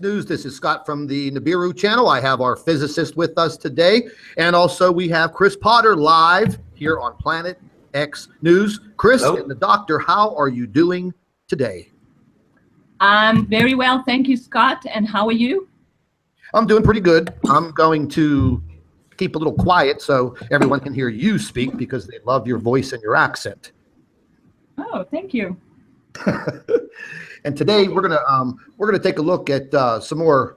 News. This is Scott from the Nibiru channel. I have our physicist with us today, and also we have Chris Potter live here on Planet X News. Chris and the doctor, how are you doing today? I'm very well, thank you, Scott. And how are you? I'm doing pretty good. I'm going to keep a little quiet so everyone can hear you speak because they love your voice and your accent. Oh, thank you. And today we're gonna take a look at some more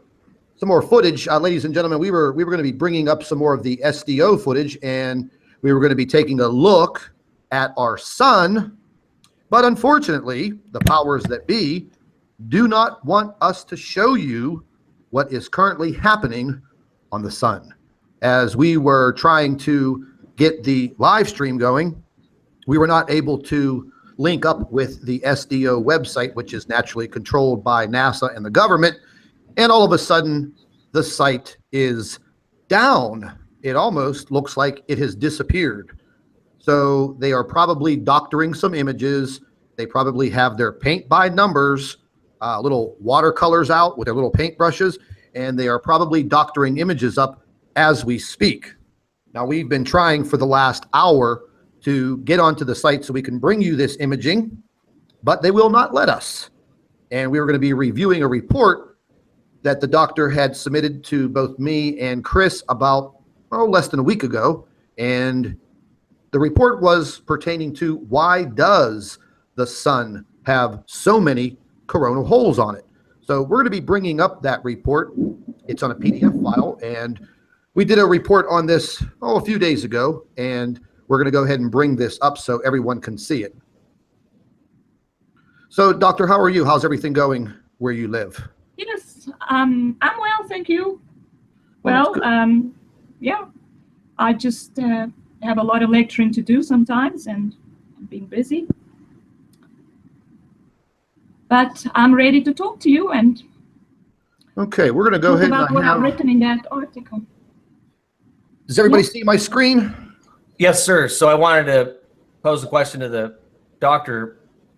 footage, ladies and gentlemen. We were going to be bringing up some more of the SDO footage, and we were going to be taking a look at our sun. But unfortunately, the powers that be do not want us to show you what is currently happening on the sun. As we were trying to get the live stream going, we were not able to link up with the SDO website, which is naturally controlled by NASA and the government. And all of a sudden, the site is down. It almost looks like it has disappeared. So they are probably doctoring some images. They probably have their paint by numbers, little watercolors out with their little paintbrushes, and they are probably doctoring images up as we speak. Now, we've been trying for the last hour to get onto the site so we can bring you this imaging, but they will not let us. And we were going to be reviewing a report that the doctor had submitted to both me and Chris about less than a week ago. And the report was pertaining to why does the sun have so many coronal holes on it. So we're going to be bringing up that report. It's on a PDF file, and we did a report on this a few days ago, and we're going to go ahead and bring this up so everyone can see it. So, Doctor, how are you? How's everything going where you live? Yes, I'm well, thank you. Well, yeah, I just have a lot of lecturing to do sometimes, and I'm being busy. But I'm ready to talk to you and okay, we're going to go ahead about what I've written in that article. Does everybody see my screen? Yes, sir. So I wanted to pose a question to the doctor.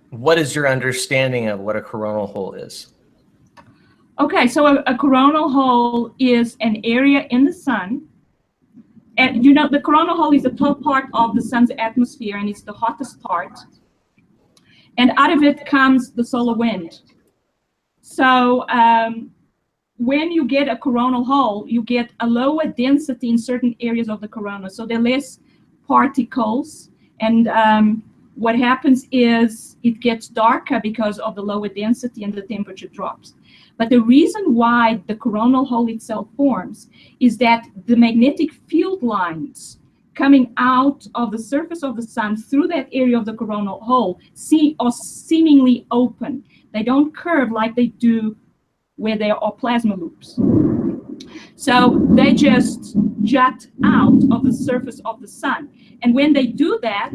What is your understanding of what a coronal hole is? Okay, so a coronal hole is an area in the sun. And you know, the coronal hole is the top part of the sun's atmosphere, and it's the hottest part. And out of it comes the solar wind. So when you get a coronal hole, you get a lower density in certain areas of the corona. So there are less particles, and what happens is it gets darker because of the lower density and the temperature drops. But the reason why the coronal hole itself forms is that the magnetic field lines coming out of the surface of the sun through that area of the coronal hole are seemingly open. They don't curve like they do where there are plasma loops. So they just jut out of the surface of the sun. And when they do that,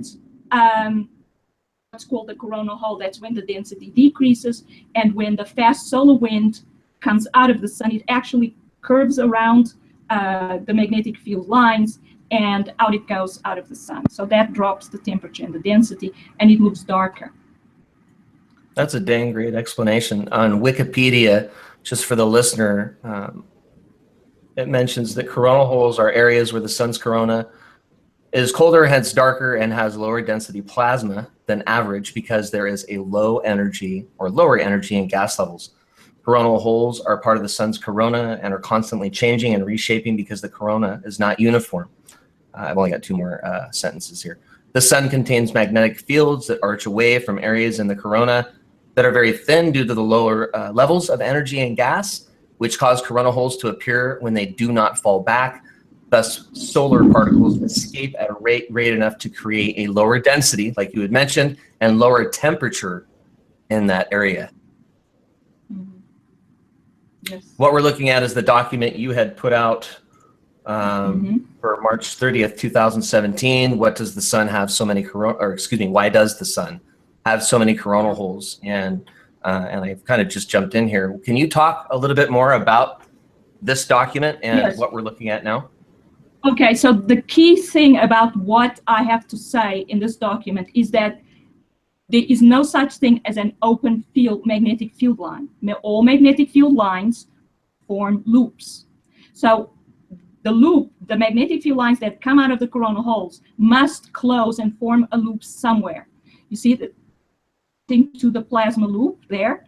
what's called the coronal hole, that's when the density decreases. And when the fast solar wind comes out of the sun, it actually curves around the magnetic field lines, and out it goes out of the sun. So that drops the temperature and the density, and it looks darker. That's a dang great explanation. On Wikipedia, just for the listener, it mentions that coronal holes are areas where the sun's corona is colder, hence darker, and has lower density plasma than average because there is a low energy or lower energy in gas levels. Coronal holes are part of the sun's corona and are constantly changing and reshaping because the corona is not uniform. I've only got two more sentences here. The sun contains magnetic fields that arch away from areas in the corona that are very thin due to the lower levels of energy and gas, which cause coronal holes to appear when they do not fall back. Thus, solar particles escape at a rate enough to create a lower density, like you had mentioned, and lower temperature in that area. Mm-hmm. Yes. What we're looking at is the document you had put out for March 30th, 2017. What does the sun have so many why does the sun have so many coronal holes? And I've kind of just jumped in here. Can you talk a little bit more about this document and what we're looking at now? Okay, so the key thing about what I have to say in this document is that there is no such thing as an open field magnetic field line. All magnetic field lines form loops. So the loop, the magnetic field lines that come out of the coronal holes must close and form a loop somewhere. You see the thing to the plasma loop there?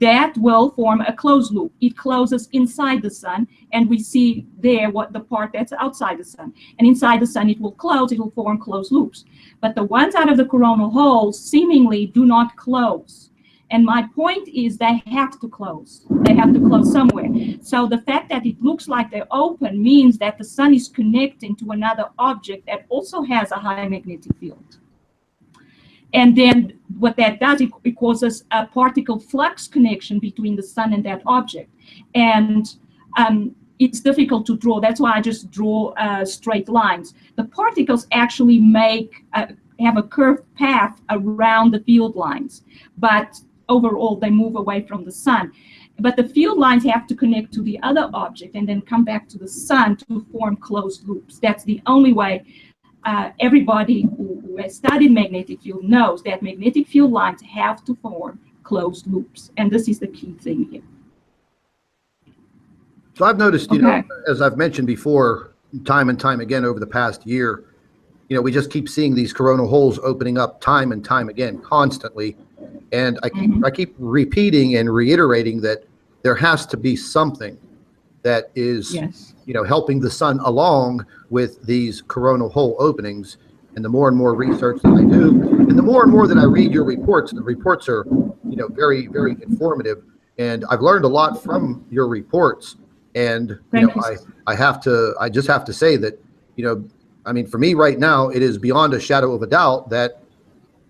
That will form a closed loop. It closes inside the sun, and we see there what the part that's outside the sun. And inside the sun, it will close, it will form closed loops. But the ones out of the coronal holes seemingly do not close. And my point is they have to close. They have to close somewhere. So the fact that it looks like they're open means that the sun is connecting to another object that also has a high magnetic field. And then what that does, it causes a particle flux connection between the sun and that object. And it's difficult to draw. That's why I just draw straight lines. The particles actually have a curved path around the field lines, but overall they move away from the sun. But the field lines have to connect to the other object and then come back to the sun to form closed loops. That's the only way. Everybody who has studied magnetic field knows that magnetic field lines have to form closed loops, and this is the key thing here. So I've noticed, you know, as I've mentioned before, time and time again over the past year, you know, we just keep seeing these coronal holes opening up time and time again, constantly. And I keep repeating and reiterating that there has to be something that is, you know, helping the sun along with these coronal hole openings. And the more and more research that I do, and the more and more that I read your reports, the reports are, you know, very, very informative. And I've learned a lot from your reports. And, you know, I just have to say that, you know, I mean, for me right now, it is beyond a shadow of a doubt that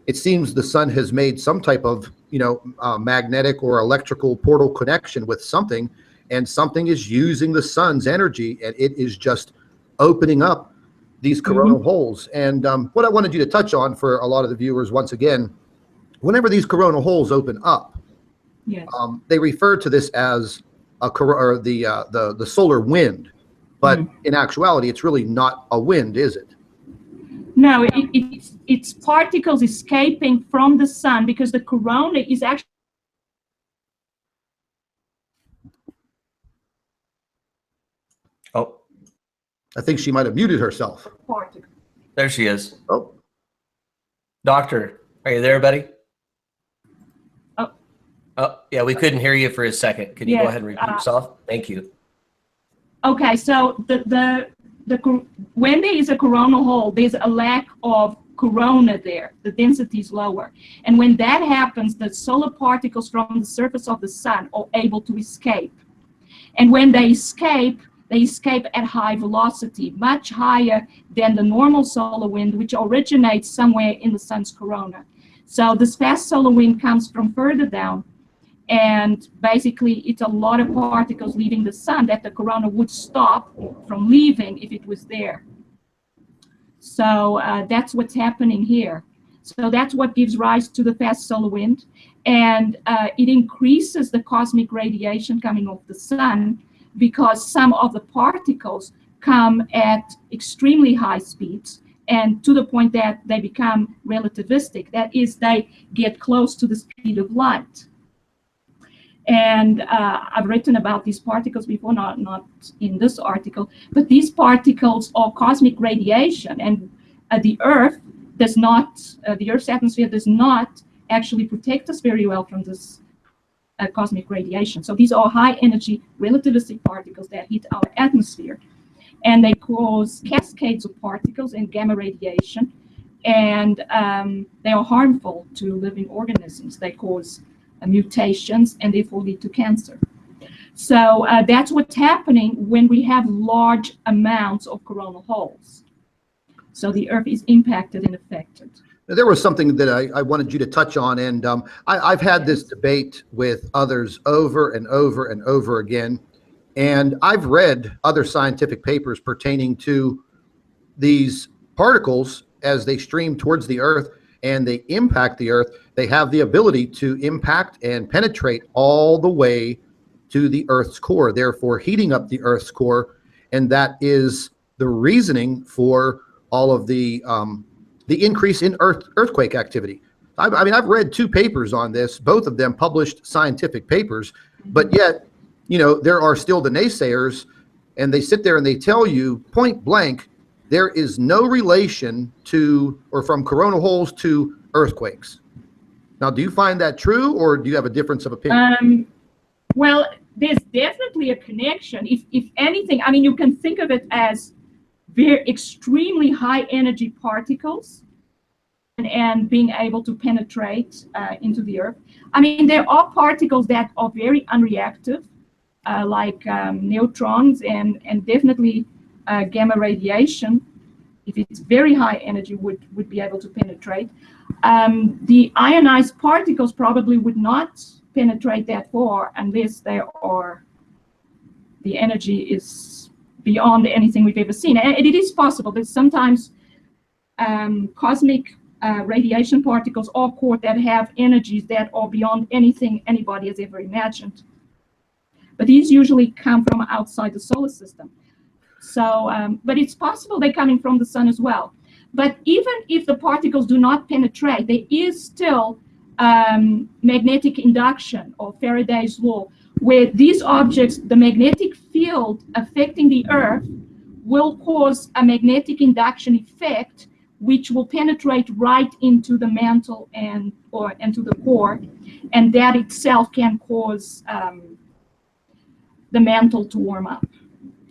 it seems the sun has made some type of, you know, magnetic or electrical portal connection with something, and something is using the sun's energy, and it is just opening up these coronal holes. And what I wanted you to touch on for a lot of the viewers, once again, whenever these coronal holes open up, they refer to this as the solar wind, but in actuality, it's really not a wind, is it? No, it's particles escaping from the sun, because the corona is actually I think she might have muted herself. There she is. Oh. Doctor, are you there, buddy? Oh, yeah, we couldn't hear you for a second. Could you go ahead and repeat yourself? Thank you. Okay, so when there is a coronal hole, there's a lack of corona there. The density is lower. And when that happens, the solar particles from the surface of the sun are able to escape. And when they escape at high velocity, much higher than the normal solar wind, which originates somewhere in the sun's corona. So this fast solar wind comes from further down, and basically it's a lot of particles leaving the sun that the corona would stop from leaving if it was there. So that's what's happening here. So that's what gives rise to the fast solar wind, and it increases the cosmic radiation coming off the sun, because some of the particles come at extremely high speeds, and to the point that they become relativistic. That is, they get close to the speed of light. And I've written about these particles before, not in this article, but these particles are cosmic radiation, and the Earth does not, the Earth's atmosphere does not actually protect us very well from this cosmic radiation. So these are high energy relativistic particles that hit our atmosphere, and they cause cascades of particles and gamma radiation, and they are harmful to living organisms. They cause mutations and therefore lead to cancer. So that's what's happening when we have large amounts of coronal holes. So the Earth is impacted and affected. There was something that I wanted you to touch on, and I've had this debate with others over and over and over again, and I've read other scientific papers pertaining to these particles as they stream towards the Earth and they impact the Earth. They have the ability to impact and penetrate all the way to the Earth's core, therefore heating up the Earth's core, and that is the reasoning for all of the increase in earthquake activity. I mean, I've read two papers on this, both of them published scientific papers, but yet there are still the naysayers, and they sit there and they tell you point blank, there is no relation to or from coronal holes to earthquakes. Now, do you find that true, or do you have a difference of opinion? Well, there's definitely a connection. If anything, I mean, you can think of it as very extremely high energy particles and being able to penetrate into the earth. I mean, there are particles that are very unreactive, like neutrons and definitely gamma radiation, if it's very high energy, would be able to penetrate. The ionized particles probably would not penetrate that far unless the energy is beyond anything we've ever seen. And it is possible that sometimes cosmic radiation particles are caught that have energies that are beyond anything anybody has ever imagined. But these usually come from outside the solar system. So, but it's possible they're coming from the sun as well. But even if the particles do not penetrate, there is still magnetic induction, or Faraday's law, where these objects, the magnetic field affecting the Earth, will cause a magnetic induction effect, which will penetrate right into the mantle and to the core, and that itself can cause the mantle to warm up,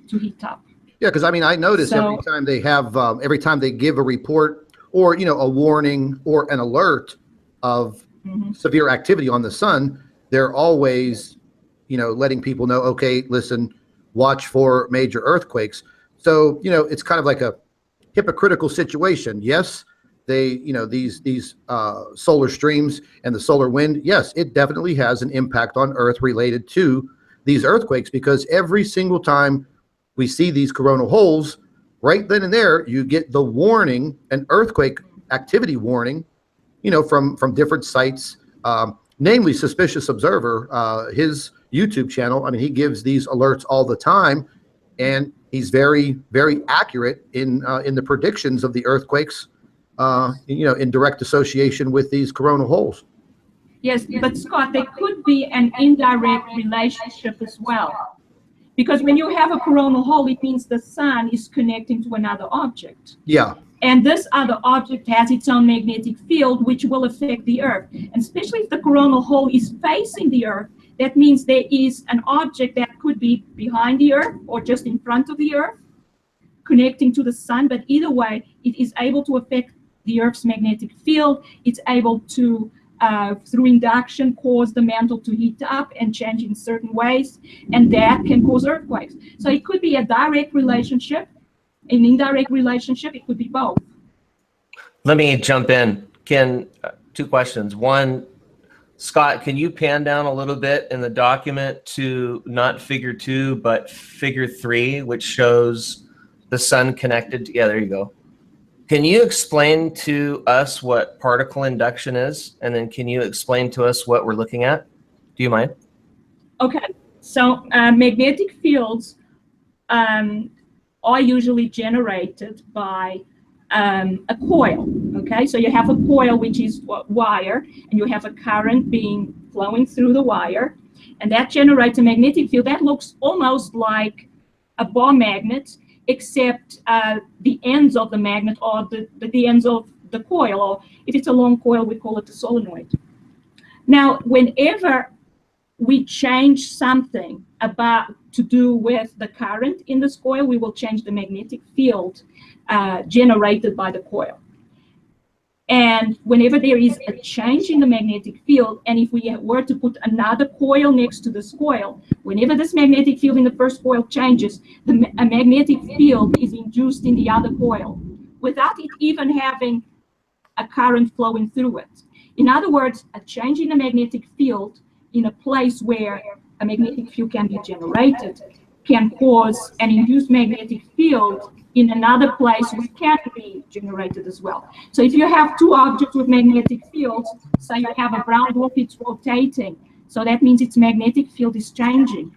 to heat up. Yeah, because I mean, I notice every time they have, every time they give a report or a warning or an alert of severe activity on the sun, they're always, letting people know, okay, listen, watch for major earthquakes. So, it's kind of like a hypocritical situation. Yes, they, these solar streams and the solar wind, yes, it definitely has an impact on Earth related to these earthquakes, because every single time we see these coronal holes, right then and there, you get the warning, an earthquake activity warning, from different sites, namely Suspicious Observer, his YouTube channel. I mean, he gives these alerts all the time, and he's very, very accurate in the predictions of the earthquakes, in direct association with these coronal holes. Yes, but Scott, there could be an indirect relationship as well. Because when you have a coronal hole, it means the sun is connecting to another object. Yeah. And this other object has its own magnetic field, which will affect the Earth. And especially if the coronal hole is facing the Earth, that means there is an object that could be behind the Earth or just in front of the Earth, connecting to the sun. But either way, it is able to affect the Earth's magnetic field. It's able to, through induction, cause the mantle to heat up and change in certain ways, and that can cause earthquakes. So it could be a direct relationship, an indirect relationship, it could be both. Let me jump in. Ken, two questions. One, Scott, can you pan down a little bit in the document to not figure 2, but figure 3, which shows the sun connected? Yeah, there you go. Can you explain to us what particle induction is? And then can you explain to us what we're looking at? Do you mind? Okay, so magnetic fields are usually generated by a coil. Okay, so you have a coil, which is wire, and you have a current flowing through the wire, and that generates a magnetic field that looks almost like a bar magnet, except the ends of the magnet are the ends of the coil, or if it's a long coil, we call it a solenoid. Now, whenever we change something about to do with the current in this coil, we will change the magnetic field generated by the coil. And whenever there is a change in the magnetic field, and if we were to put another coil next to this coil, whenever this magnetic field in the first coil changes, a magnetic field is induced in the other coil without it even having a current flowing through it. In other words, a change in the magnetic field in a place where a magnetic field can be generated can cause an induced magnetic field in another place which can be generated as well. So if you have two objects with magnetic fields, say you have a brown dwarf, it's rotating, so that means its magnetic field is changing.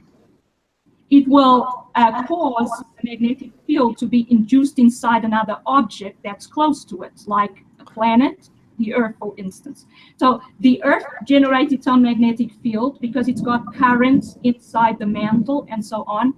It will cause the magnetic field to be induced inside another object that's close to it, like a planet the Earth, for instance. So the Earth generates its own magnetic field because it's got currents inside the mantle and so on.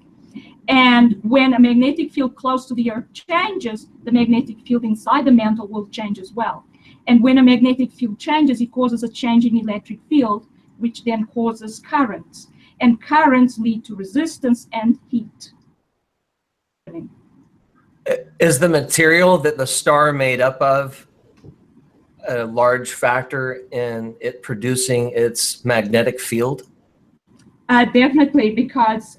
And when a magnetic field close to the Earth changes, the magnetic field inside the mantle will change as well. And when a magnetic field changes, it causes a change in electric field, which then causes currents. And currents lead to resistance and heat. Is the material that the star made up of a large factor in it producing its magnetic field? Definitely, because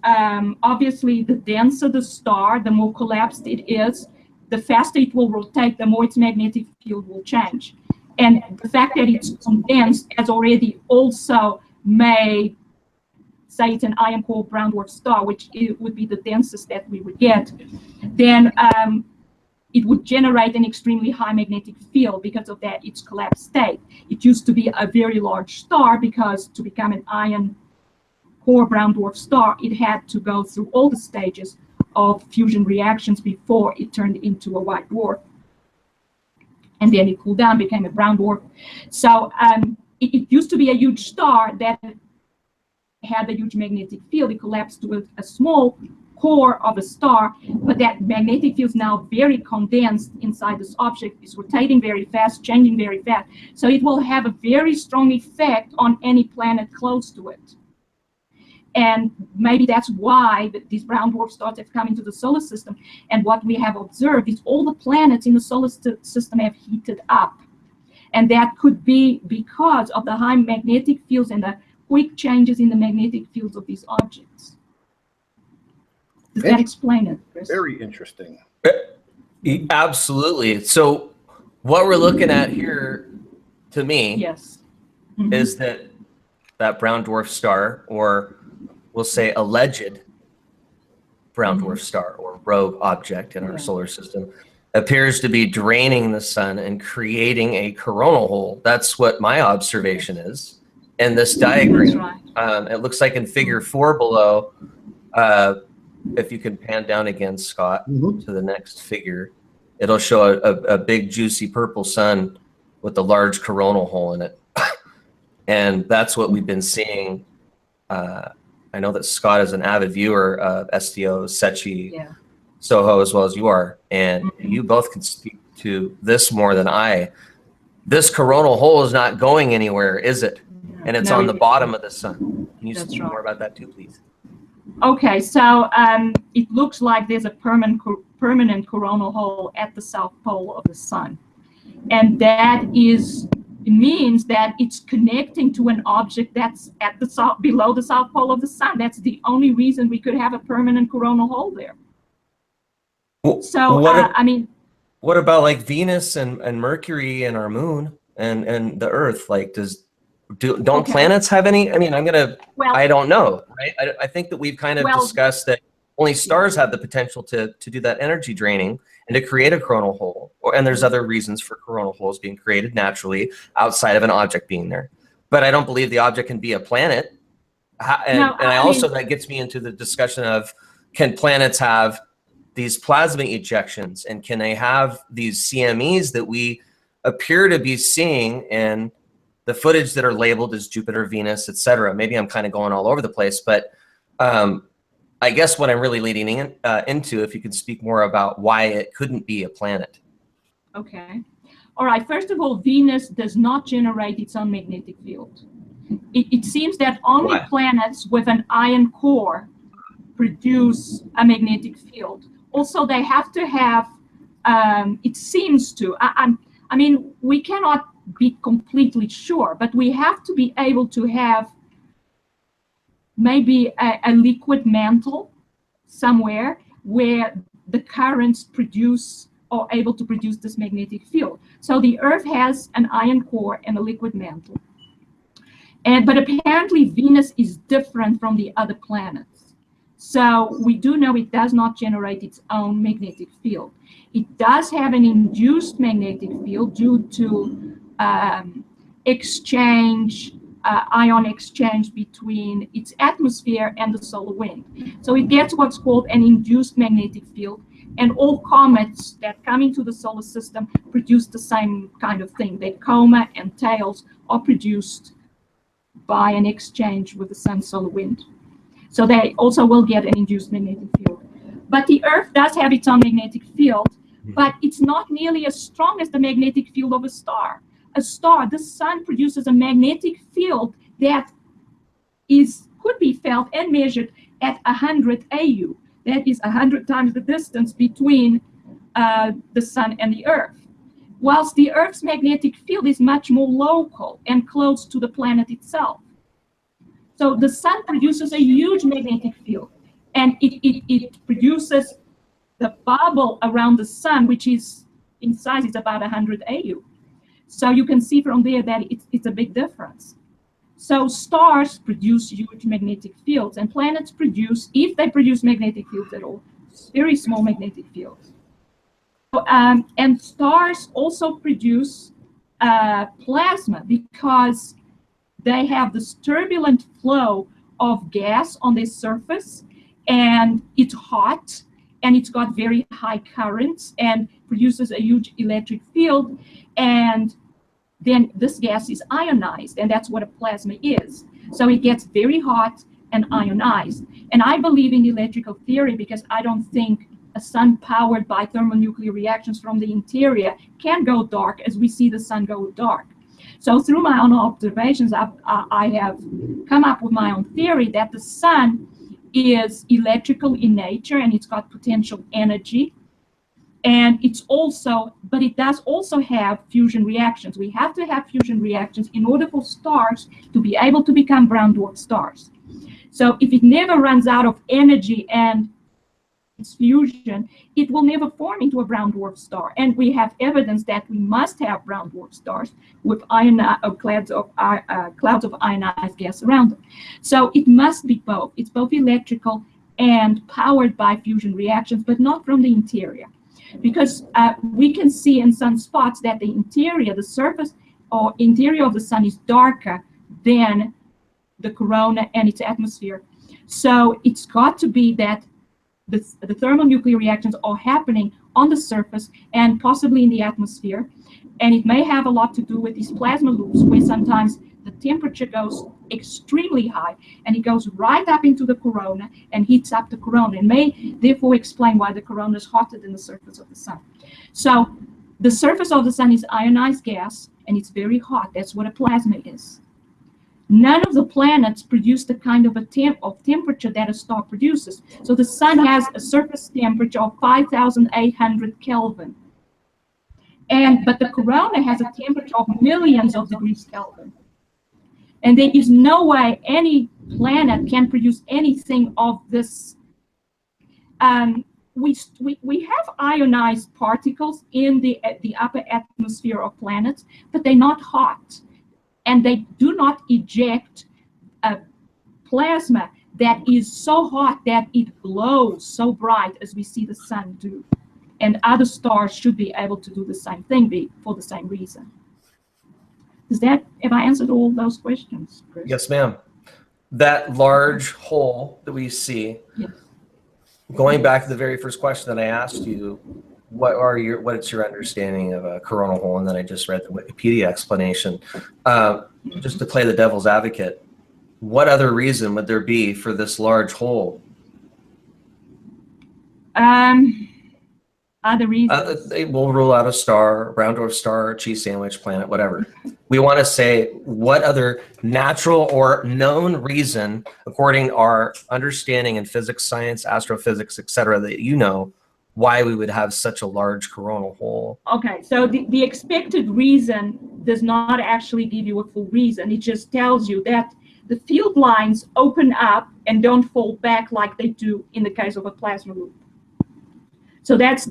obviously the denser the star, the more collapsed it is, the faster it will rotate, the more its magnetic field will change. And the fact that it's condensed has already also made, say it's an iron core brown dwarf star, which it would be the densest that we would get, then it would generate an extremely high magnetic field because of that, its collapsed state. It used to be a very large star because to become an iron core brown dwarf star, it had to go through all the stages of fusion reactions before it turned into a white dwarf. And then it cooled down, became a brown dwarf. So it used to be a huge star that had a huge magnetic field. It collapsed to a small core of a star, but that magnetic field is now very condensed inside this object. It's rotating very fast, changing very fast. So it will have a very strong effect on any planet close to it. And maybe that's why these brown dwarf stars have come into the solar system. And what we have observed is all the planets in the solar system have heated up. And that could be because of the high magnetic fields and the quick changes in the magnetic fields of these objects. Does that explain it, Chris? Very interesting. Absolutely. So what we're looking at here, to me, yes, is that brown dwarf star, or we'll say alleged brown dwarf star or rogue object in our solar system, appears to be draining the sun and creating a coronal hole. That's what my observation is in this diagram. Right. It looks like in figure 4 below, if you can pan down again, Scott, to the next figure, it'll show a big juicy purple sun with a large coronal hole in it. And that's what we've been seeing. I know that Scott is an avid viewer of SDO, SECI, SOHO, as well as you are. And you both can speak to this more than I. This coronal hole is not going anywhere, is it? And it's on the bottom of the sun. Can you speak more about that too, please? Okay, so it looks like there's a permanent coronal hole at the south pole of the sun. And that means that it's connecting to an object that's at the below the south pole of the sun. That's the only reason we could have a permanent coronal hole there. Well, so, I mean, what about like Venus and Mercury and our moon and the Earth? Like, don't planets have any? I mean, I don't know, right? I think that we've kind of discussed that only stars have the potential to do that energy draining and to create a coronal hole. And there's other reasons for coronal holes being created naturally outside of an object being there. But I don't believe the object can be a planet. That gets me into the discussion of, can planets have these plasma ejections, and can they have these CMEs that we appear to be seeing in the footage that are labeled as Jupiter, Venus, etc. Maybe I'm kind of going all over the place, but I guess what I'm really leading into, if you could speak more about why it couldn't be a planet. Okay. All right. First of all, Venus does not generate its own magnetic field. It seems that only planets with an iron core produce a magnetic field. Also, they have to have, it seems to, I mean, we cannot be completely sure, but we have to be able to have maybe a liquid mantle somewhere where the currents are able to produce this magnetic field. So the Earth has an iron core and a liquid mantle. But apparently Venus is different from the other planets. So we do know it does not generate its own magnetic field. It does have an induced magnetic field due to exchange ion exchange between its atmosphere and the solar wind. So it gets what's called an induced magnetic field, and all comets that come into the solar system produce the same kind of thing. Their coma and tails are produced by an exchange with the sun's solar wind. So they also will get an induced magnetic field. But the Earth does have its own magnetic field, but it's not nearly as strong as the magnetic field of a star. A star, the sun produces a magnetic field that could be felt and measured at 100 AU. That is 100 times the distance between the sun and the Earth. Whilst the Earth's magnetic field is much more local and close to the planet itself. So the sun produces a huge magnetic field, and it produces the bubble around the sun, which is in size, it's about 100 AU. So you can see from there that it's a big difference. So stars produce huge magnetic fields, and planets produce, if they produce magnetic fields at all, very small magnetic fields. And stars also produce plasma because they have this turbulent flow of gas on their surface, and it's hot, and it's got very high currents and produces a huge electric field, and then this gas is ionized, and that's what a plasma is. So it gets very hot and ionized. And I believe in electrical theory because I don't think a sun powered by thermonuclear reactions from the interior can go dark as we see the sun go dark. So through my own observations, I have come up with my own theory that the sun is electrical in nature, and it's got potential energy. And it's also, but it does also have fusion reactions. We have to have fusion reactions in order for stars to be able to become brown dwarf stars. So if it never runs out of energy and its fusion, it will never form into a brown dwarf star. And we have evidence that we must have brown dwarf stars with clouds of ionized gas around them. So it must be both. It's both electrical and powered by fusion reactions, but not from the interior. Because we can see in sunspots that the interior, the surface or interior of the sun is darker than the corona and its atmosphere. So it's got to be that the thermonuclear reactions are happening on the surface and possibly in the atmosphere. And it may have a lot to do with these plasma loops where sometimes the temperature goes extremely high and it goes right up into the corona and heats up the corona, and may therefore explain why the corona is hotter than the surface of the sun. So the surface of the sun is ionized gas and it's very hot. That's what a plasma is. None of the planets produce the kind of temperature that a star produces. So the sun has a surface temperature of 5,800 Kelvin. But the corona has a temperature of millions of degrees Kelvin. And there is no way any planet can produce anything of this. We have ionized particles in the upper atmosphere of planets, but they're not hot. And they do not eject a plasma that is so hot that it glows so bright as we see the sun do. And other stars should be able to do the same thing for the same reason. Have I answered all those questions, Chris? Yes, ma'am. That large hole that we see, yes. Going back to the very first question that I asked you, what's your understanding of a coronal hole? And then I just read the Wikipedia explanation. Just to play the devil's advocate, what other reason would there be for this large hole? Other reasons? We'll rule out a star, brown dwarf star, cheese sandwich, planet, whatever. We want to say what other natural or known reason, according to our understanding in physics, science, astrophysics, etc., that you know, why we would have such a large coronal hole. Okay, so the expected reason does not actually give you a full reason. It just tells you that the field lines open up and don't fall back like they do in the case of a plasma loop. So that's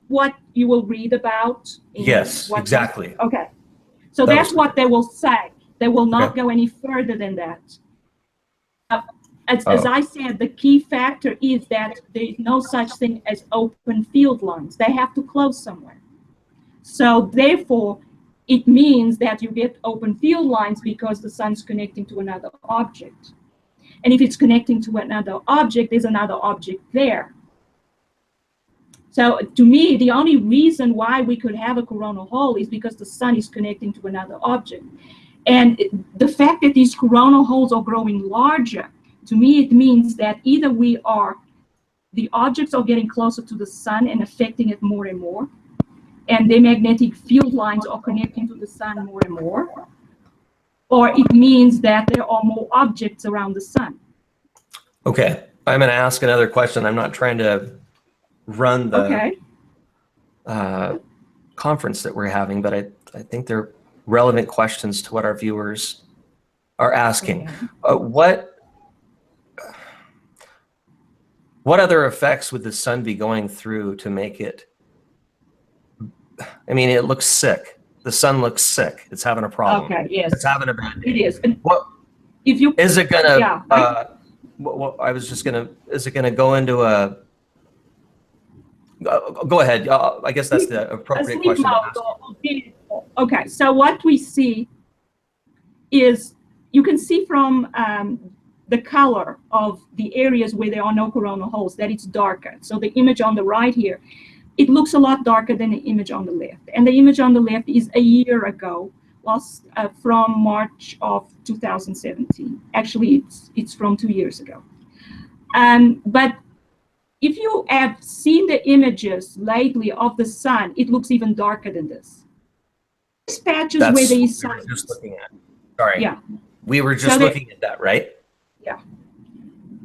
what you will read about. Yes, exactly. Okay, so that's what they will say. They will not go any further than that. As I said, the key factor is that there is no such thing as open field lines. They have to close somewhere. So therefore, it means that you get open field lines because the sun's connecting to another object. And if it's connecting to another object, there's another object there. So to me, the only reason why we could have a coronal hole is because the sun is connecting to another object. And the fact that these coronal holes are growing larger, to me, it means that either the objects are getting closer to the sun and affecting it more and more, and their magnetic field lines are connecting to the sun more and more, or it means that there are more objects around the sun. Okay, I'm going to ask another question. I'm not trying to run the conference that we're having, but I think they're relevant questions to what our viewers are asking. What other effects would the sun be going through to make it? I mean, it looks sick. The sun looks sick. It's having a problem. Okay, yes. It's having a bad day. It is. What if you is it gonna? Yeah, I was just gonna. Is it gonna go into a? Go ahead. I guess that's the appropriate question to ask. Okay, so what we see is, you can see from the color of the areas where there are no coronal holes that it's darker. So the image on the right here, it looks a lot darker than the image on the left. And the image on the left is a year ago, from March of 2017. Actually, it's from 2 years ago. But if you have seen the images lately of the sun, it looks even darker than this. These patches where the sun. We were just looking at. Sorry. Yeah. We were just looking at that, right? Yeah.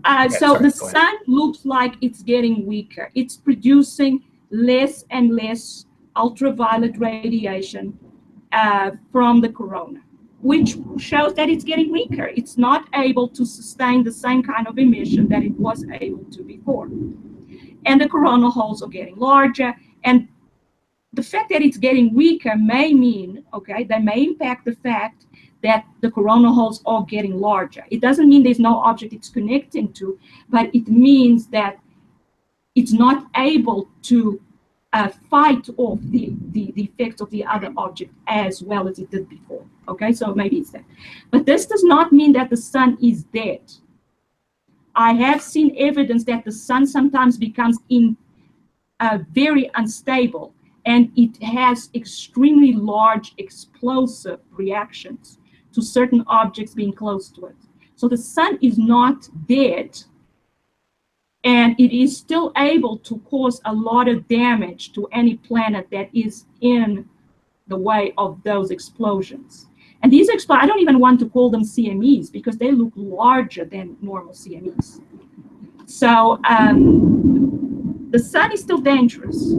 Okay, so sorry, the sun looks like it's getting weaker. It's producing less and less ultraviolet radiation from the corona, which shows that it's getting weaker. It's not able to sustain the same kind of emission that it was able to before. And the coronal holes are getting larger. And the fact that it's getting weaker may mean, they may impact the fact that the coronal holes are getting larger. It doesn't mean there's no object it's connecting to, but it means that it's not able to fight off the effects of the other object as well as it did before. So maybe it's that. But this does not mean that the sun is dead. I have seen evidence that the sun sometimes becomes very unstable, and it has extremely large explosive reactions to certain objects being close to it. So the sun is not dead, and it is still able to cause a lot of damage to any planet that is in the way of those explosions. And these I don't even want to call them CMEs because they look larger than normal CMEs. So the sun is still dangerous.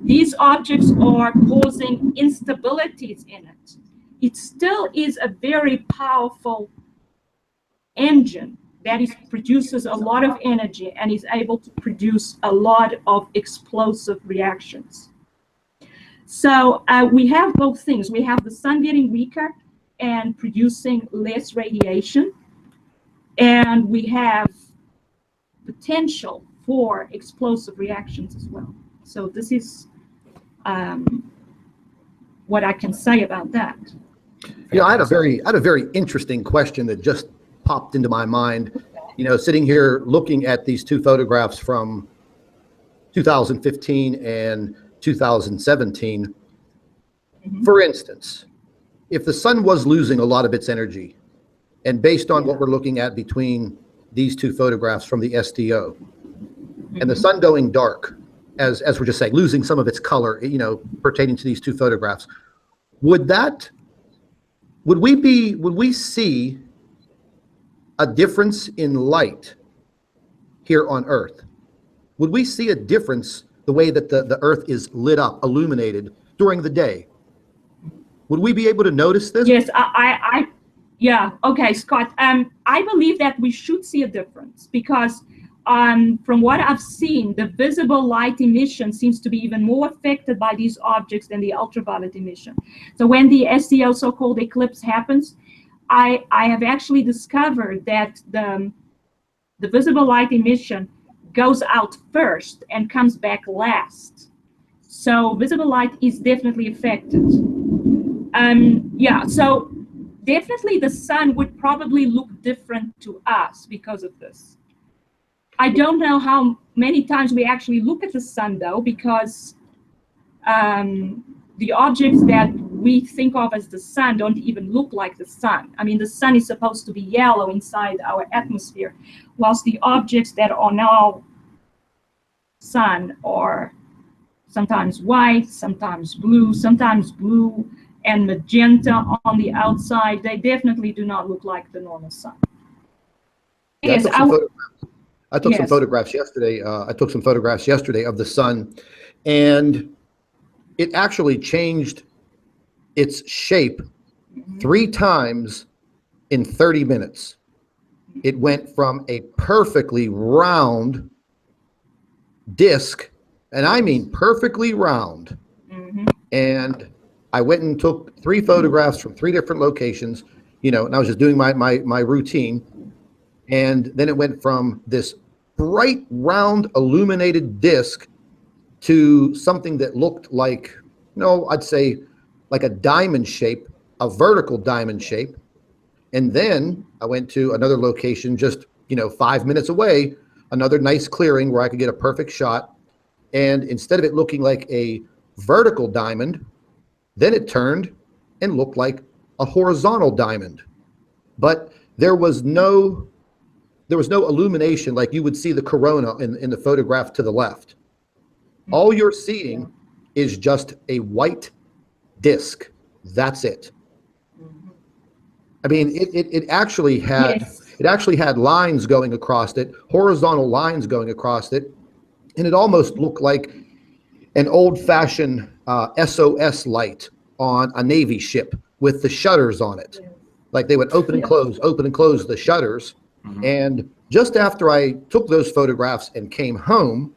These objects are causing instabilities in it. It still is a very powerful engine that produces a lot of energy and is able to produce a lot of explosive reactions. So we have both things. We have the sun getting weaker and producing less radiation, and we have potential for explosive reactions as well. So this is what I can say about that. I had a very interesting question that just popped into my mind. Sitting here looking at these two photographs from 2015 and 2017. Mm-hmm. For instance, if the sun was losing a lot of its energy, and based on what we're looking at between these two photographs from the SDO, and the sun going dark, as we're just saying, losing some of its color, pertaining to these two photographs, would we see a difference in light here on Earth? Would we see a difference the way that the Earth is lit up, illuminated during the day? Would we be able to notice this? Yes, yeah. Okay, Scott. I believe that we should see a difference because from what I've seen, the visible light emission seems to be even more affected by these objects than the ultraviolet emission. So when the SDO, so-called eclipse, happens, I have actually discovered that the visible light emission goes out first and comes back last. So visible light is definitely affected. Yeah, so definitely the sun would probably look different to us because of this. I don't know how many times we actually look at the sun, though, because the objects that we think of as the sun don't even look like the sun. I mean, the sun is supposed to be yellow inside our atmosphere, whilst the objects that are now sun are sometimes white, sometimes blue and magenta on the outside. They definitely do not look like the normal sun. Yeah, Yes, I took some Yes. photographs yesterday. I took some photographs yesterday of the sun, and it actually changed its shape 3 times in 30 minutes. It went from a perfectly round disc, and I mean perfectly round. And I went and took 3 photographs from 3 different locations, and I was just doing my routine. And then it went from this bright, round, illuminated disc to something that looked like, I'd say like a diamond shape, a vertical diamond shape. And then I went to another location just, 5 minutes away, another nice clearing where I could get a perfect shot. And instead of it looking like a vertical diamond, then it turned and looked like a horizontal diamond. But there was no illumination like you would see the corona in the photograph to the left. All you're seeing is just a white disc. That's it. I mean, it actually had lines going across it, horizontal lines going across it, and it almost looked like an old-fashioned SOS light on a Navy ship with the shutters on it. Like they would open and close the shutters. And just after I took those photographs and came home,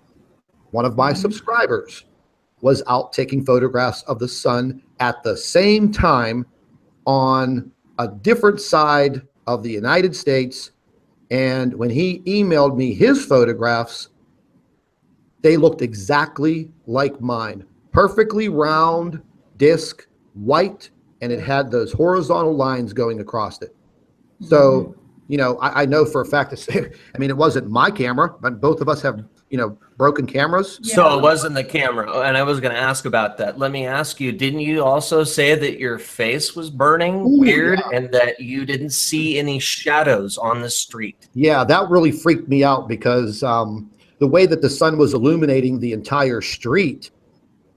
one of my subscribers was out taking photographs of the sun at the same time on a different side of the United States. And when he emailed me his photographs, they looked exactly like mine. Perfectly round disc, white, and it had those horizontal lines going across it. So, I know for a fact that, it wasn't my camera, but both of us have, broken cameras. So it wasn't the camera. And I was going to ask about that. Let me ask you, didn't you also say that your face was burning weird and that you didn't see any shadows on the street? Yeah, that really freaked me out because the way that the sun was illuminating the entire street,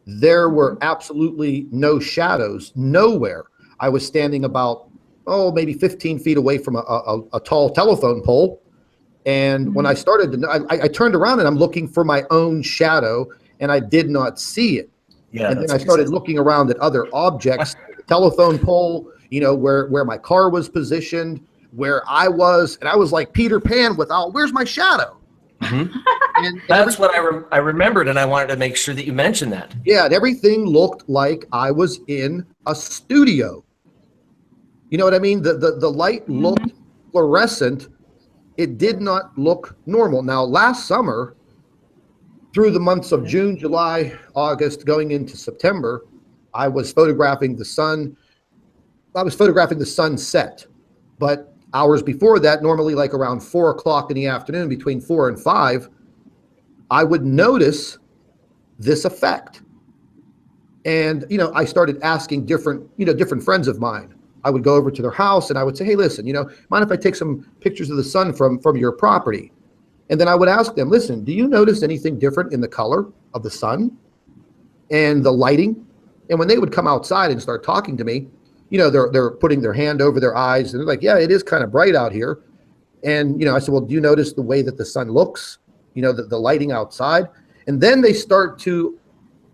there were absolutely no shadows, nowhere. I was standing about, maybe 15 feet away from a tall telephone pole. And when I started to, I turned around and I'm looking for my own shadow, and I did not see it. Yeah, and then I started looking around at other objects, the telephone pole, where my car was positioned, where I was, and I was like Peter Pan where's my shadow? And that's what I remembered, and I wanted to make sure that you mentioned that. Yeah, and everything looked like I was in a studio. You know what I mean? The light looked fluorescent. It did not look normal. Now, last summer, through the months of June, July, August, going into September, I was photographing the sun. I was photographing the sunset. But hours before that, normally like around 4 o'clock in the afternoon, between 4 and 5, I would notice this effect. And, I started asking different friends of mine. I would go over to their house and I would say, hey, listen, mind if I take some pictures of the sun from your property? And then I would ask them, listen, do you notice anything different in the color of the sun and the lighting? And when they would come outside and start talking to me, they're putting their hand over their eyes and they're like, yeah, it is kind of bright out here. And, I said, well, do you notice the way that the sun looks, the lighting outside? And then they start to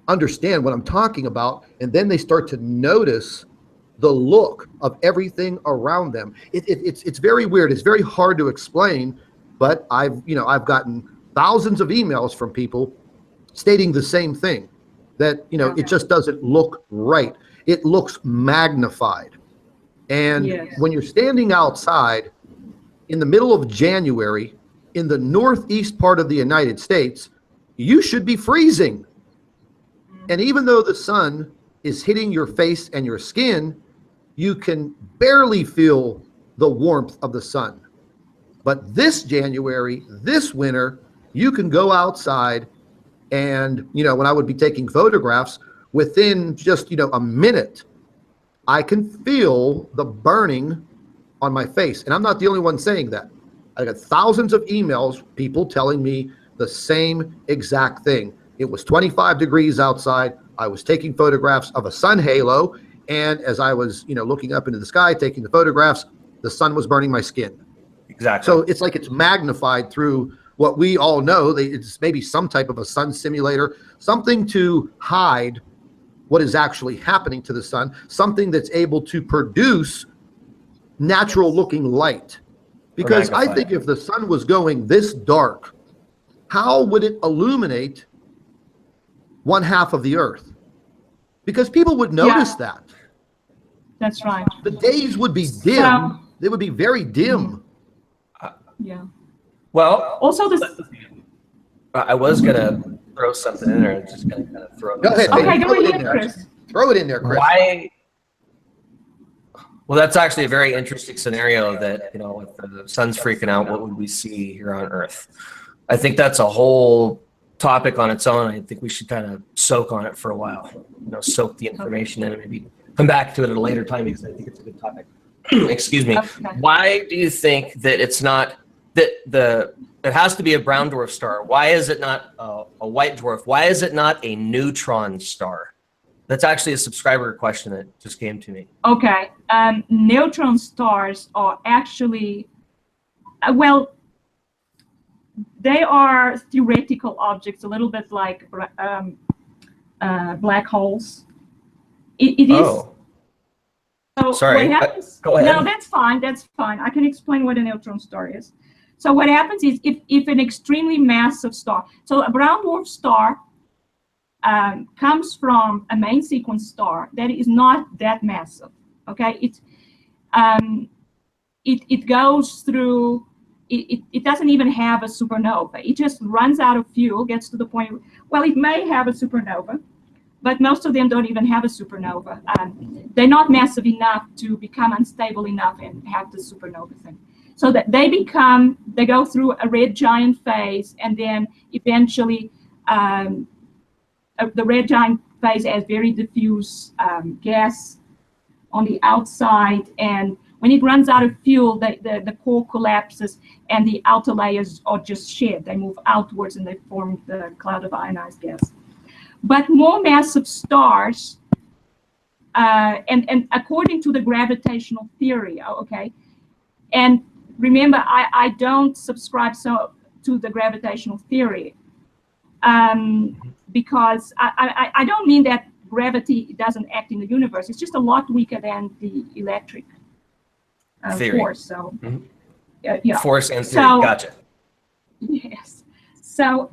understand what I'm talking about. And then they start to notice the look of everything around them. It's very weird. It's very hard to explain, but I've gotten thousands of emails from people stating the same thing, that, it just doesn't look right. It looks magnified. And when you're standing outside in the middle of January in the northeast part of the United States, you should be freezing. And even though the sun is hitting your face and your skin, you can barely feel the warmth of the sun. But this January, this winter, you can go outside and, when I would be taking photographs, within just, a minute, I can feel the burning on my face. And I'm not the only one saying that. I got thousands of emails, people telling me the same exact thing. It was 25 degrees outside. I was taking photographs of a sun halo. And as I was, looking up into the sky, taking the photographs, the sun was burning my skin. Exactly. So it's like it's magnified through what we all know. It's maybe some type of a sun simulator, something to hide what is actually happening to the sun, something that's able to produce natural looking light. Because I think if the sun was going this dark, how would it illuminate one half of the earth? Because people would notice that. That's right. The days would be dim. They would be very dim. Yeah. Well, also this. I was gonna throw something in there. Just gonna kind of throw it. Go ahead. Okay, go Throw it in ahead, there. Chris. Throw it in there, Chris. Why? Well, that's actually a very interesting scenario that, if the sun's freaking out, what would we see here on Earth? I think that's a whole topic on its own. I think we should kind of soak on it for a while, soak the information in and maybe come back to it at a later time because I think it's a good topic. Excuse me. Okay. Why do you think that it's not that it has to be a brown dwarf star? Why is it not a white dwarf? Why is it not a neutron star? That's actually a subscriber question that just came to me. Okay. Neutron stars are actually, they are theoretical objects, a little bit like black holes. It is. Oh. So Sorry. What happens, go ahead. No, that's fine. That's fine. I can explain what a neutron star is. So what happens is if an extremely massive star, so a brown dwarf star comes from a main sequence star that is not that massive. Okay, it goes through. It doesn't even have a supernova. It just runs out of fuel, gets to the point. Well, it may have a supernova, but most of them don't even have a supernova. They're not massive enough to become unstable enough and have the supernova thing. So that they go through a red giant phase, and then eventually the red giant phase has very diffuse gas on the outside, and when it runs out of fuel, the core collapses and the outer layers are just shed. They move outwards and they form the cloud of ionized gas. But more massive stars, and according to the gravitational theory, okay, and remember, I don't subscribe to the gravitational theory, because I don't mean that gravity doesn't act in the universe. It's just a lot weaker than the electric force. So, yeah. Force and theory. Gotcha. Yes. So,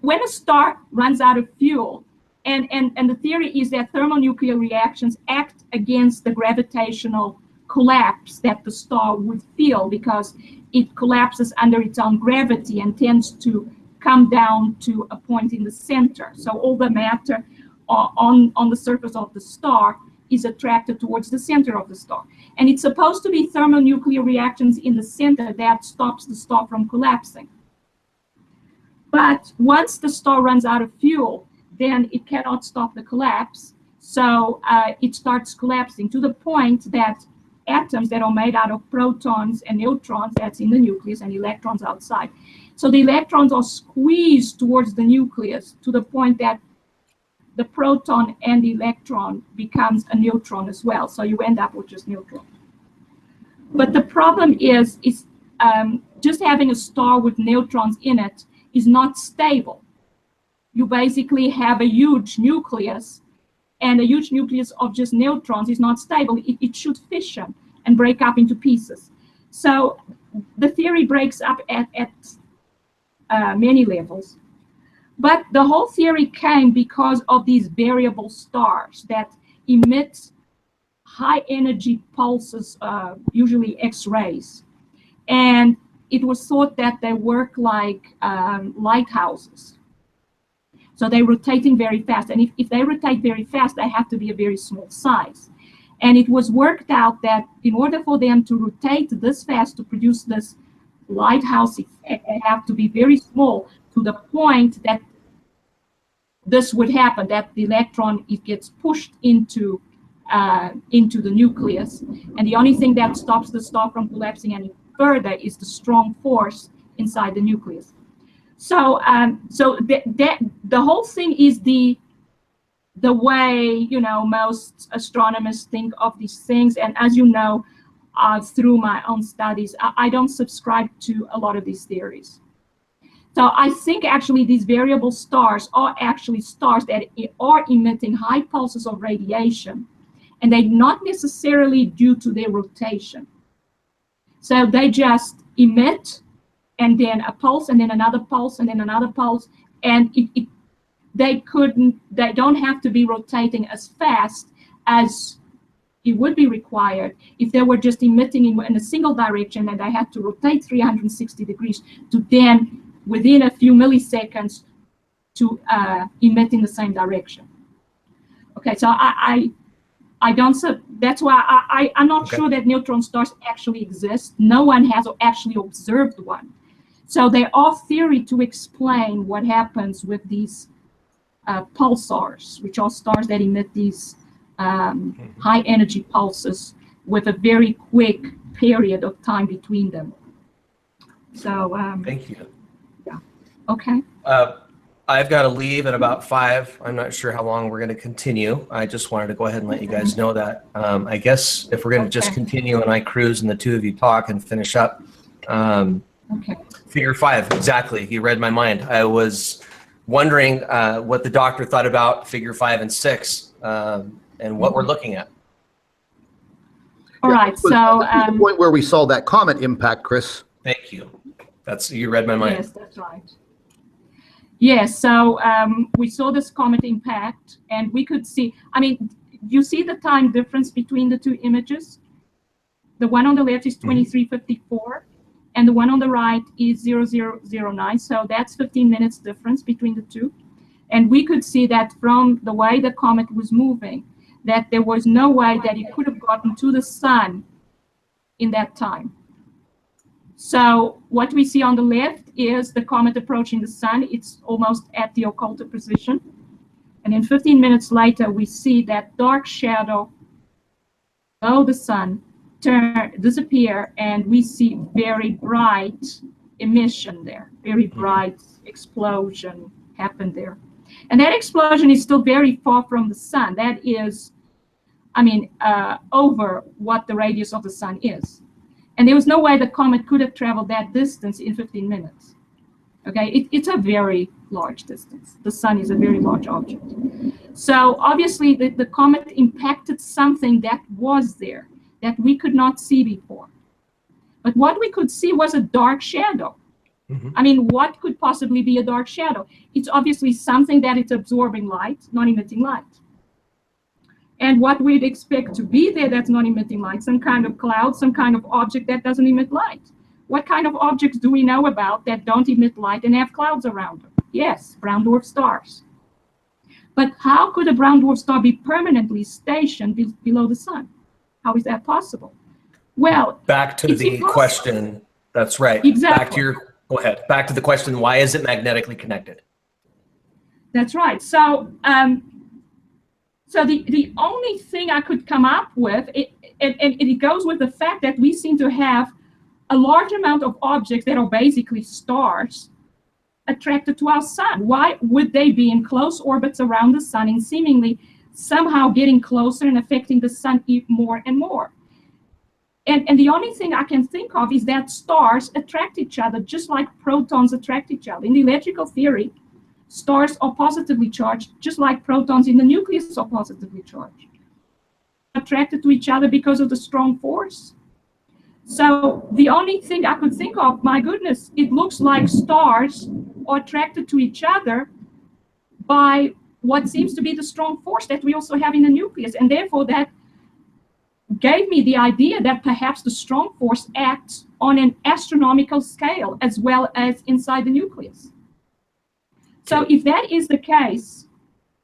when a star runs out of fuel, and the theory is that thermonuclear reactions act against the gravitational collapse that the star would feel because it collapses under its own gravity and tends to come down to a point in the center. So all the matter on the surface of the star is attracted towards the center of the star. And it's supposed to be thermonuclear reactions in the center that stops the star from collapsing. But once the star runs out of fuel, then it cannot stop the collapse. So it starts collapsing to the point that atoms that are made out of protons and neutrons, that's in the nucleus, and electrons outside. So the electrons are squeezed towards the nucleus to the point that the proton and the electron becomes a neutron as well. So you end up with just neutron. But the problem is just having a star with neutrons in it is not stable. You basically have a huge nucleus, and a huge nucleus of just neutrons is not stable. It should fission and break up into pieces. So the theory breaks up at many levels. But the whole theory came because of these variable stars that emit high energy pulses, usually X-rays. And it was thought that they work like lighthouses. So they're rotating very fast. And if they rotate very fast, they have to be a very small size. And it was worked out that in order for them to rotate this fast to produce this lighthouse effect, they have to be very small to the point that this would happen, that the electron, it gets pushed into the nucleus. And the only thing that stops the star from collapsing any further is the strong force inside the nucleus. So the whole thing is the way, you know, most astronomers think of these things. And as you know, through my own studies, I don't subscribe to a lot of these theories. So I think actually these variable stars are actually stars that are emitting high pulses of radiation, and they're not necessarily due to their rotation. So they just emit, and then a pulse, and then another pulse, and then another pulse, and they don't have to be rotating as fast as it would be required if they were just emitting in a single direction, and they had to rotate 360 degrees to then, within a few milliseconds, to emit in the same direction. Okay, so I don't, that's why I'm not sure that neutron stars actually exist. No one has actually observed one. So there are theories to explain what happens with these pulsars, which are stars that emit these high energy pulses with a very quick period of time between them. So thank you. Yeah. Okay. I've got to leave at about 5. I'm not sure how long we're going to continue. I just wanted to go ahead and let you guys know that. I guess if we're going to just continue and I cruise and the two of you talk and finish up. Okay. Figure 5, exactly. You read my mind. I was wondering what the doctor thought about figure 5 and 6 and what we're looking at. All right. So the point where we saw that comet impact, Chris. Thank you. You read my mind. Yes, that's right. Yes, so we saw this comet impact, and we could see, I mean, you see the time difference between the two images? The one on the left is 2354, and the one on the right is 0009, so that's 15 minutes difference between the two. And we could see that from the way the comet was moving, that there was no way that it could have gotten to the sun in that time. So what we see on the left is the comet approaching the sun. It's almost at the occulted position. And then 15 minutes later, we see that dark shadow below the sun disappear, and we see very bright emission there, very bright explosion happened there. And that explosion is still very far from the sun. That is, I mean, over what the radius of the sun is. And there was no way the comet could have traveled that distance in 15 minutes. Okay, it's a very large distance. The sun is a very large object. So obviously the comet impacted something that was there that we could not see before. But what we could see was a dark shadow. I mean, what could possibly be a dark shadow? It's obviously something that is absorbing light, not emitting light. And what we'd expect to be there that's not emitting light, some kind of cloud, some kind of object that doesn't emit light. What kind of objects do we know about that don't emit light and have clouds around them? Yes, brown dwarf stars. But how could a brown dwarf star be permanently stationed below the sun? How is that possible? Well, back to the question. That's right. Exactly. Go ahead. Back to the question, why is it magnetically connected? That's right. So, so the only thing I could come up with, and it goes with the fact that we seem to have a large amount of objects that are basically stars attracted to our sun. Why would they be in close orbits around the sun and seemingly somehow getting closer and affecting the sun even more and more? And the only thing I can think of is that stars attract each other just like protons attract each other. In the electrical theory, stars are positively charged, just like protons in the nucleus are positively charged. Attracted to each other because of the strong force. So the only thing I could think of, my goodness, it looks like stars are attracted to each other by what seems to be the strong force that we also have in the nucleus. And therefore that gave me the idea that perhaps the strong force acts on an astronomical scale as well as inside the nucleus. So if that is the case,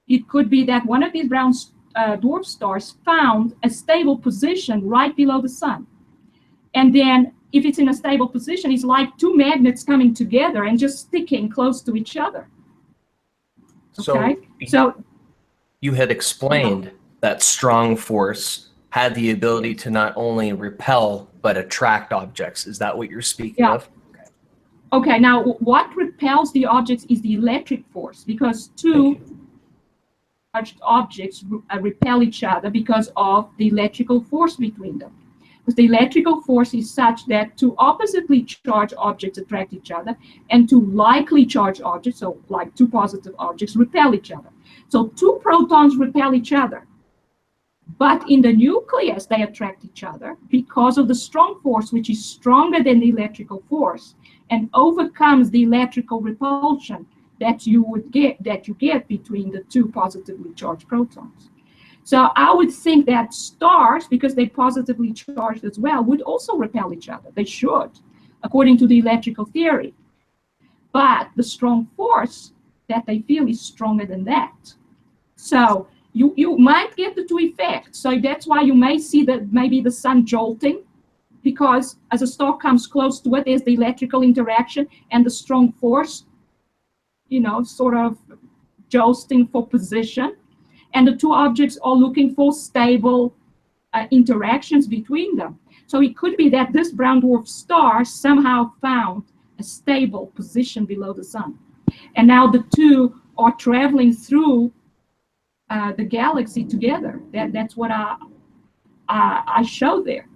it could be that one of these brown dwarf stars found a stable position right below the sun. And then if it's in a stable position, it's like two magnets coming together and just sticking close to each other. Okay? So you had explained that strong force had the ability to not only repel but attract objects. Is that what you're speaking of? Okay, now what repels the objects is the electric force, because two charged objects repel each other because of the electrical force between them. Because the electrical force is such that two oppositely charged objects attract each other, and two likely charged objects, so like two positive objects, repel each other. So two protons repel each other. But in the nucleus, they attract each other because of the strong force, which is stronger than the electrical force and overcomes the electrical repulsion that you get between the two positively charged protons. So I would think that stars, because they're positively charged as well, would also repel each other. They should, according to the electrical theory. But the strong force that they feel is stronger than that. So you might get the two effects. So that's why you may see that maybe the sun jolting, because as a star comes close to it, there's the electrical interaction and the strong force, you know, sort of jostling for position. And the two objects are looking for stable interactions between them. So it could be that this brown dwarf star somehow found a stable position below the sun. And now the two are traveling through the galaxy together. That's what I show there.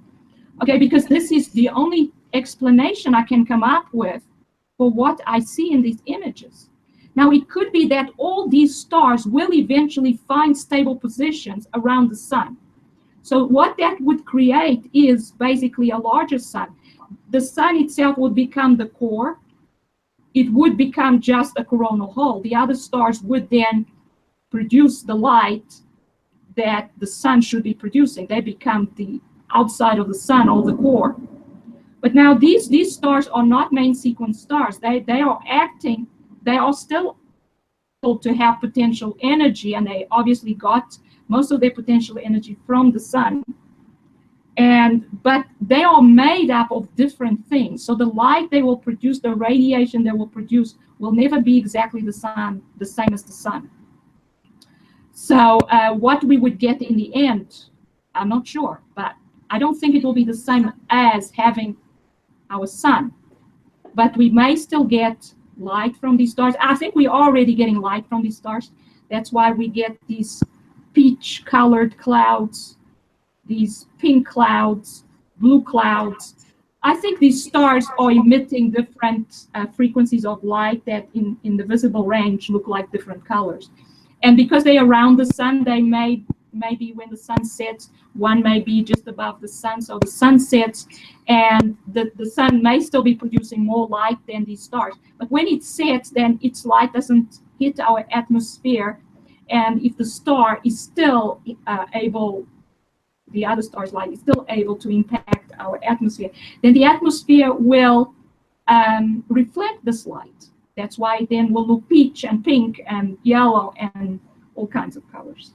Okay, because this is the only explanation I can come up with for what I see in these images. Now, it could be that all these stars will eventually find stable positions around the sun. So what that would create is basically a larger sun. The sun itself would become the core. It would become just a coronal hole. The other stars would then produce the light that the sun should be producing. They become the outside of the sun, or the core. But now these stars are not main sequence stars. They are acting, they are still able to have potential energy, and they obviously got most of their potential energy from the sun. But they are made up of different things. So the light they will produce, the radiation they will produce, will never be exactly the same as the sun. So what we would get in the end, I'm not sure, but I don't think it will be the same as having our sun. But we may still get light from these stars. I think we are already getting light from these stars. That's why we get these peach-colored clouds, these pink clouds, blue clouds. I think these stars are emitting different frequencies of light that in the visible range look like different colors. And because they're around the sun, they maybe when the sun sets, one may be just above the sun. So the sun sets, and the sun may still be producing more light than these stars. But when it sets, then its light doesn't hit our atmosphere. And if the star is still the other star's light is still able to impact our atmosphere, then the atmosphere will reflect this light. That's why then we'll look peach and pink and yellow and all kinds of colors.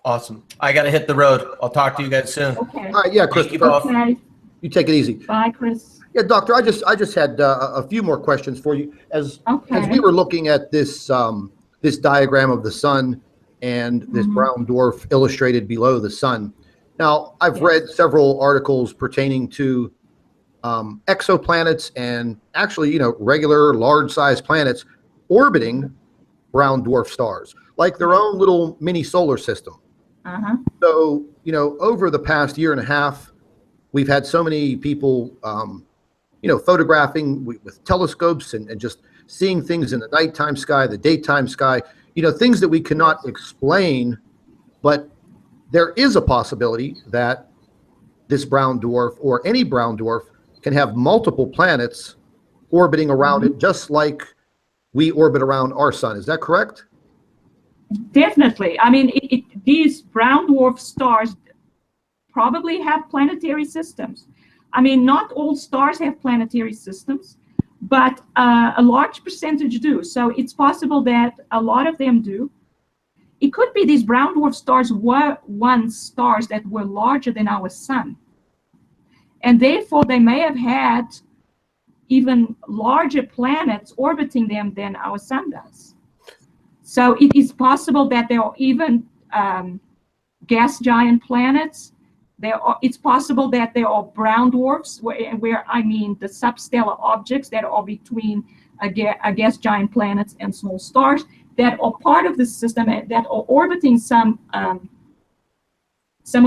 Awesome. I got to hit the road. I'll talk to you guys soon. Okay. All right, yeah, Chris. Okay. You take it easy. Bye, Chris. Yeah, Doctor, I just had a few more questions for you. As we were looking at this this diagram of the sun and this brown dwarf illustrated below the sun. Now, I've read several articles pertaining to exoplanets and actually, regular large-sized planets orbiting brown dwarf stars, like their own little mini solar system. So, over the past year and a half, we've had so many people, photographing with telescopes and just seeing things in the nighttime sky, the daytime sky, things that we cannot explain, but there is a possibility that this brown dwarf or any brown dwarf can have multiple planets orbiting around it, just like we orbit around our sun. Is that correct? Definitely. I mean, these brown dwarf stars probably have planetary systems. I mean, not all stars have planetary systems, but a large percentage do. So it's possible that a lot of them do. It could be these brown dwarf stars were once stars that were larger than our sun. And therefore, they may have had even larger planets orbiting them than our sun does. So it is possible that there are even gas giant planets. It's possible that there are brown dwarfs, where I mean the substellar objects that are between a gas giant planets and small stars that are part of the system and that are orbiting some of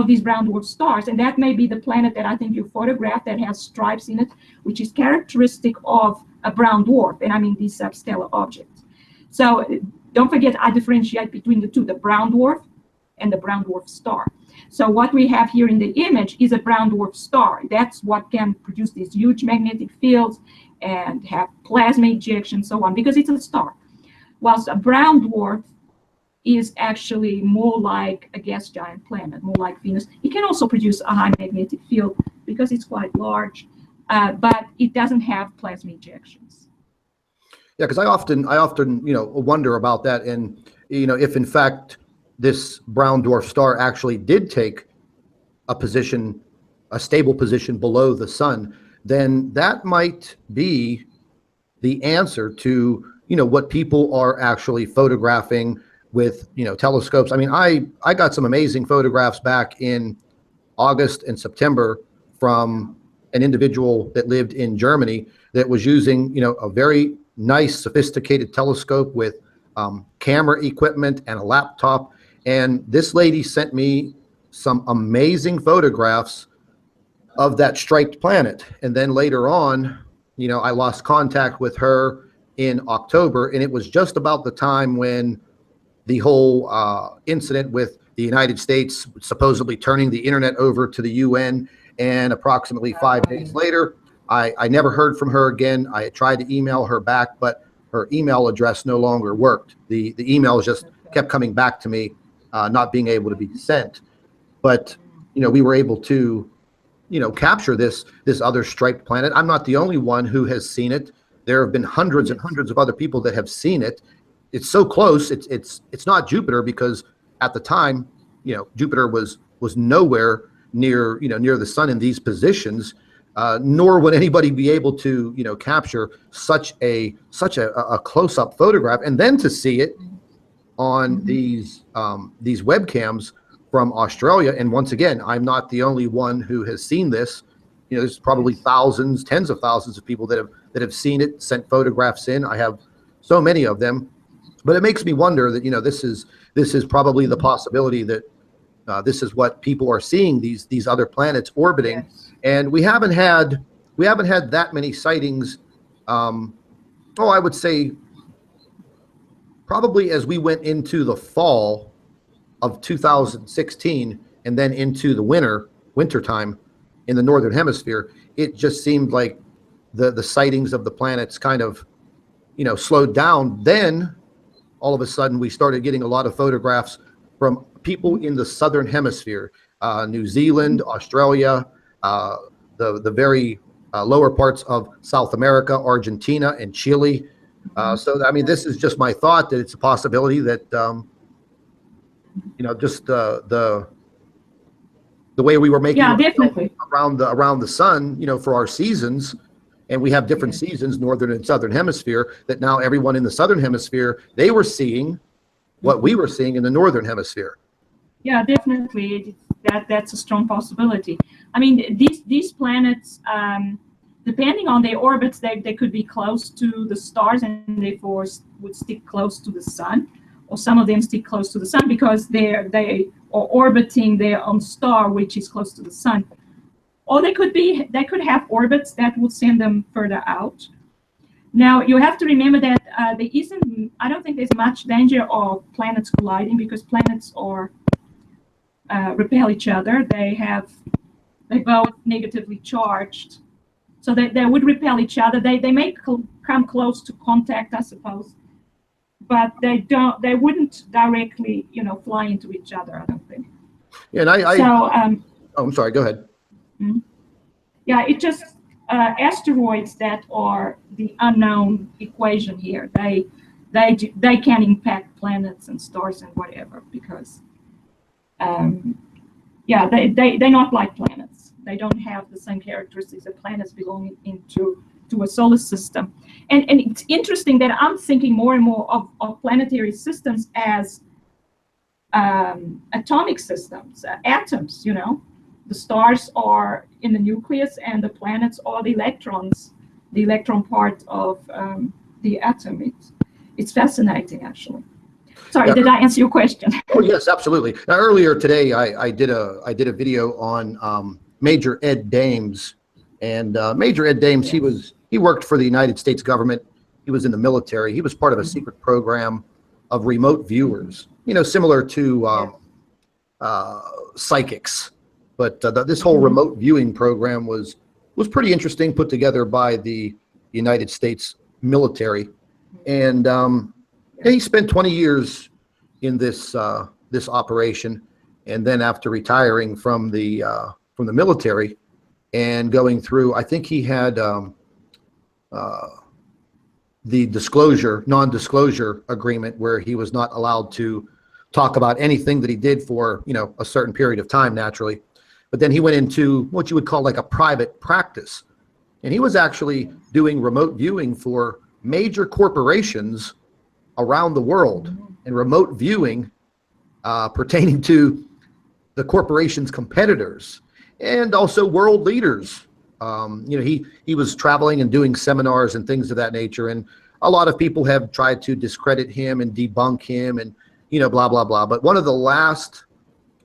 these brown dwarf stars. And that may be the planet that I think you photographed that has stripes in it, which is characteristic of a brown dwarf. And I mean these substellar objects. So don't forget, I differentiate between the two, the brown dwarf and the brown dwarf star. So what we have here in the image is a brown dwarf star. That's what can produce these huge magnetic fields and have plasma ejection and so on, because it's a star. Whilst a brown dwarf is actually more like a gas giant planet, more like Venus. It can also produce a high magnetic field because it's quite large, but it doesn't have plasma ejections. Yeah, because I often wonder about that, and if in fact this brown dwarf star actually did take a stable position below the sun, then that might be the answer to what people are actually photographing with telescopes. I mean, I got some amazing photographs back in August and September from an individual that lived in Germany that was using a very nice sophisticated telescope with camera equipment and a laptop. And this lady sent me some amazing photographs of that striped planet. And then later on, I lost contact with her in October, and it was just about the time when the whole incident with the United States supposedly turning the internet over to the UN. And approximately 5 days later, I never heard from her again. I tried to email her back, but her email address no longer worked. The emails just kept coming back to me, not being able to be sent. But we were able to capture this other striped planet. I'm not the only one who has seen it. There have been hundreds and hundreds of other people that have seen it. It's so close. It's not Jupiter, because at the time, Jupiter was nowhere near the sun in these positions. Nor would anybody be able to capture such a close-up photograph, and then to see it on these webcams from Australia. And once again, I'm not the only one who has seen this. There's probably thousands, tens of thousands of people that have seen it, sent photographs in. I have so many of them, but it makes me wonder that this is probably the possibility that this is what people are seeing, these other planets orbiting. Yes. And we haven't had that many sightings. I would say probably as we went into the fall of 2016 and then into the winter time in the northern hemisphere, it just seemed like the sightings of the planets kind of slowed down. Then all of a sudden we started getting a lot of photographs from people in the southern hemisphere, New Zealand, Australia, the very lower parts of South America, Argentina, and Chile. So, I mean, this is just my thought that it's a possibility that, just the way we were making definitely around the sun, for our seasons, and we have different seasons, northern and southern hemisphere, that now everyone in the southern hemisphere, they were seeing what we were seeing in the northern hemisphere. Yeah, definitely. That's a strong possibility. I mean, these planets, depending on their orbits, they could be close to the stars and therefore would stick close to the sun, or some of them stick close to the sun because they are orbiting their own star, which is close to the sun. Or they could have orbits that would send them further out. Now, you have to remember that I don't think there's much danger of planets colliding, because planets repel each other. They're both negatively charged, so they would repel each other. They may come close to contact, I suppose, but they wouldn't directly fly into each other, I don't think. Yeah, and I'm sorry, go ahead. Yeah, asteroids that are the unknown equation here. They can impact planets and stars and whatever because, yeah, they're not like planets. They don't have the same characteristics that planets belonging into a solar system. And it's interesting that I'm thinking more and more of planetary systems as atomic systems, atoms, you know. The stars are in the nucleus and the planets are the electrons, the electron part of the atom. It's fascinating, actually. Sorry, Yeah. did I answer your question? Oh yes, absolutely. Now, earlier today, I did a video on Major Ed Dames, and Major Ed Dames, he worked for the United States government. He was in the military. He was part of a secret program of remote viewers. You know, similar to psychics. But this whole remote viewing program was pretty interesting, put together by the United States military, and he spent 20 years in this this operation, and then after retiring from the military and going through, I think he had the non-disclosure agreement where he was not allowed to talk about anything that he did for, you know, a certain period of time, naturally. But then he went into what you would call like a private practice. And he was actually doing remote viewing for major corporations around the world, and remote viewing pertaining to the corporation's competitors and also world leaders. You know, he was traveling and doing seminars and things of that nature. And a lot of people have tried to discredit him and debunk him and, you know, blah, blah, blah. But one of the last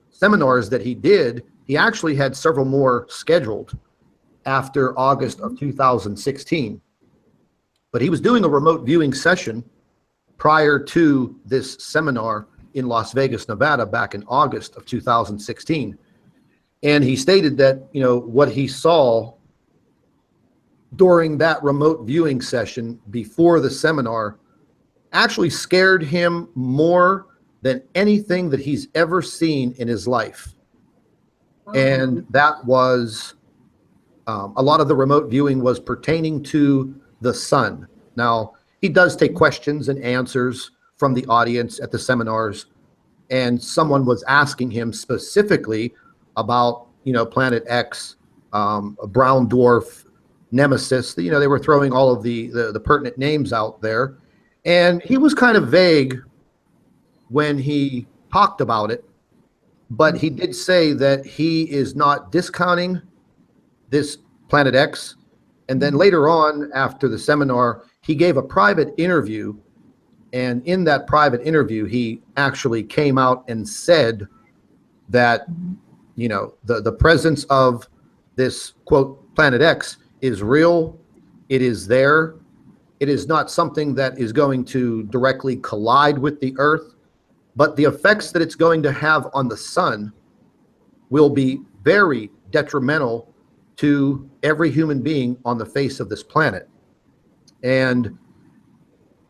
seminars that he did, he actually had several more scheduled after August of 2016. But he was doing a remote viewing session prior to this seminar in Las Vegas, Nevada, back in August of 2016. And he stated that, you know, what he saw during that remote viewing session before the seminar actually scared him more than anything that he's ever seen in his life. And that was a lot of the remote viewing was pertaining to the sun. Now, he does take questions and answers from the audience at the seminars, and someone was asking him specifically about, you know, Planet X, a brown dwarf, Nemesis. You know, they were throwing all of the pertinent names out there, and he was kind of vague when he talked about it. But he did say that he is not discounting this Planet X. And then later on, after the seminar, he gave a private interview. And in that private interview, he actually came out and said that, you know, the presence of this, quote, Planet X is real. It is there. It is not something that is going to directly collide with the Earth. But the effects that it's going to have on the sun will be very detrimental to every human being on the face of this planet. And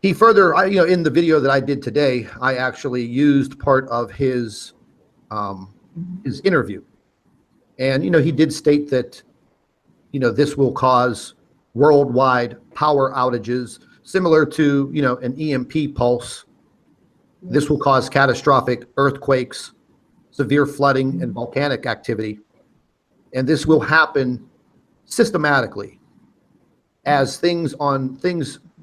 he further, you know, in the video that I did today, I actually used part of his interview. And, you know, he did state that, you know, this will cause worldwide power outages similar to, you know, an EMP pulse. This will cause catastrophic earthquakes, severe flooding, and volcanic activity. And this will happen systematically as things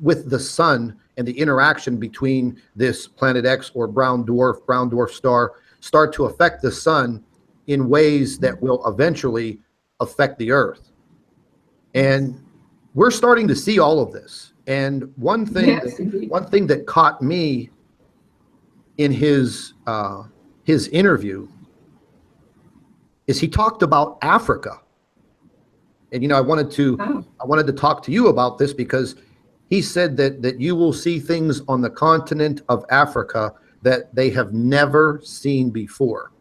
with the sun and the interaction between this Planet X or brown dwarf star start to affect the sun in ways that will eventually affect the Earth. And we're starting to see all of this. And one thing that caught me in his interview is he talked about Africa. And, you know, I wanted to talk to you about this because he said that you will see things on the continent of Africa that they have never seen before.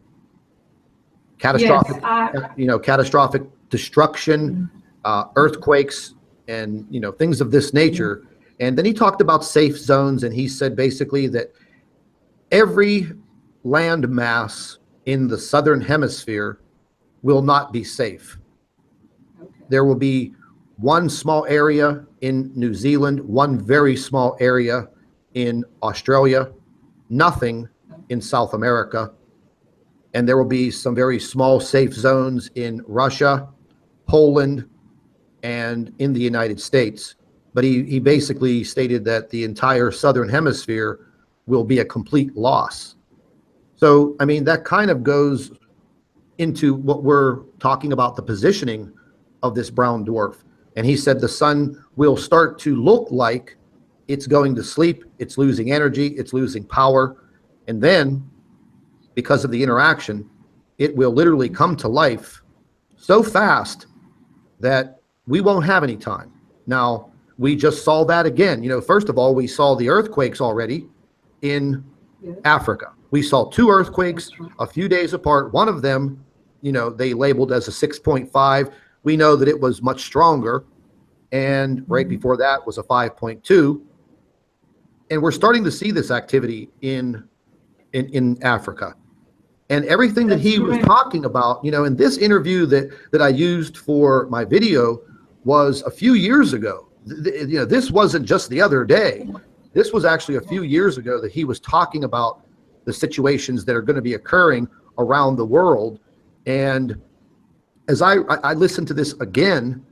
Catastrophic, you know, catastrophic destruction, earthquakes, and, you know, things of this nature. And then he talked about safe zones, and he said basically that every land mass in the southern hemisphere will not be safe. There will be one small area in New Zealand, one very small area in Australia, nothing in South America. And there will be some very small safe zones in Russia, Poland, and in the United States. But he basically stated that the entire Southern Hemisphere will be a complete loss. So, I mean, that kind of goes into what we're talking about, the positioning of this brown dwarf. And he said the sun will start to look like it's going to sleep, it's losing energy, it's losing power. And then, because of the interaction, it will literally come to life so fast that we won't have any time. Now, we just saw that again. You know, first of all, we saw the earthquakes already in Africa. We saw 2 earthquakes a few days apart. One of them, you know, they labeled as a 6.5. We know that it was much stronger. And right before that was a 5.2. And we're starting to see this activity in Africa. And everything that he was talking about, you know, in this interview that I used for my video was a few years ago. You know, this wasn't just the other day. This was actually a few years ago that he was talking about the situations that are going to be occurring around the world. And as I listened to this again,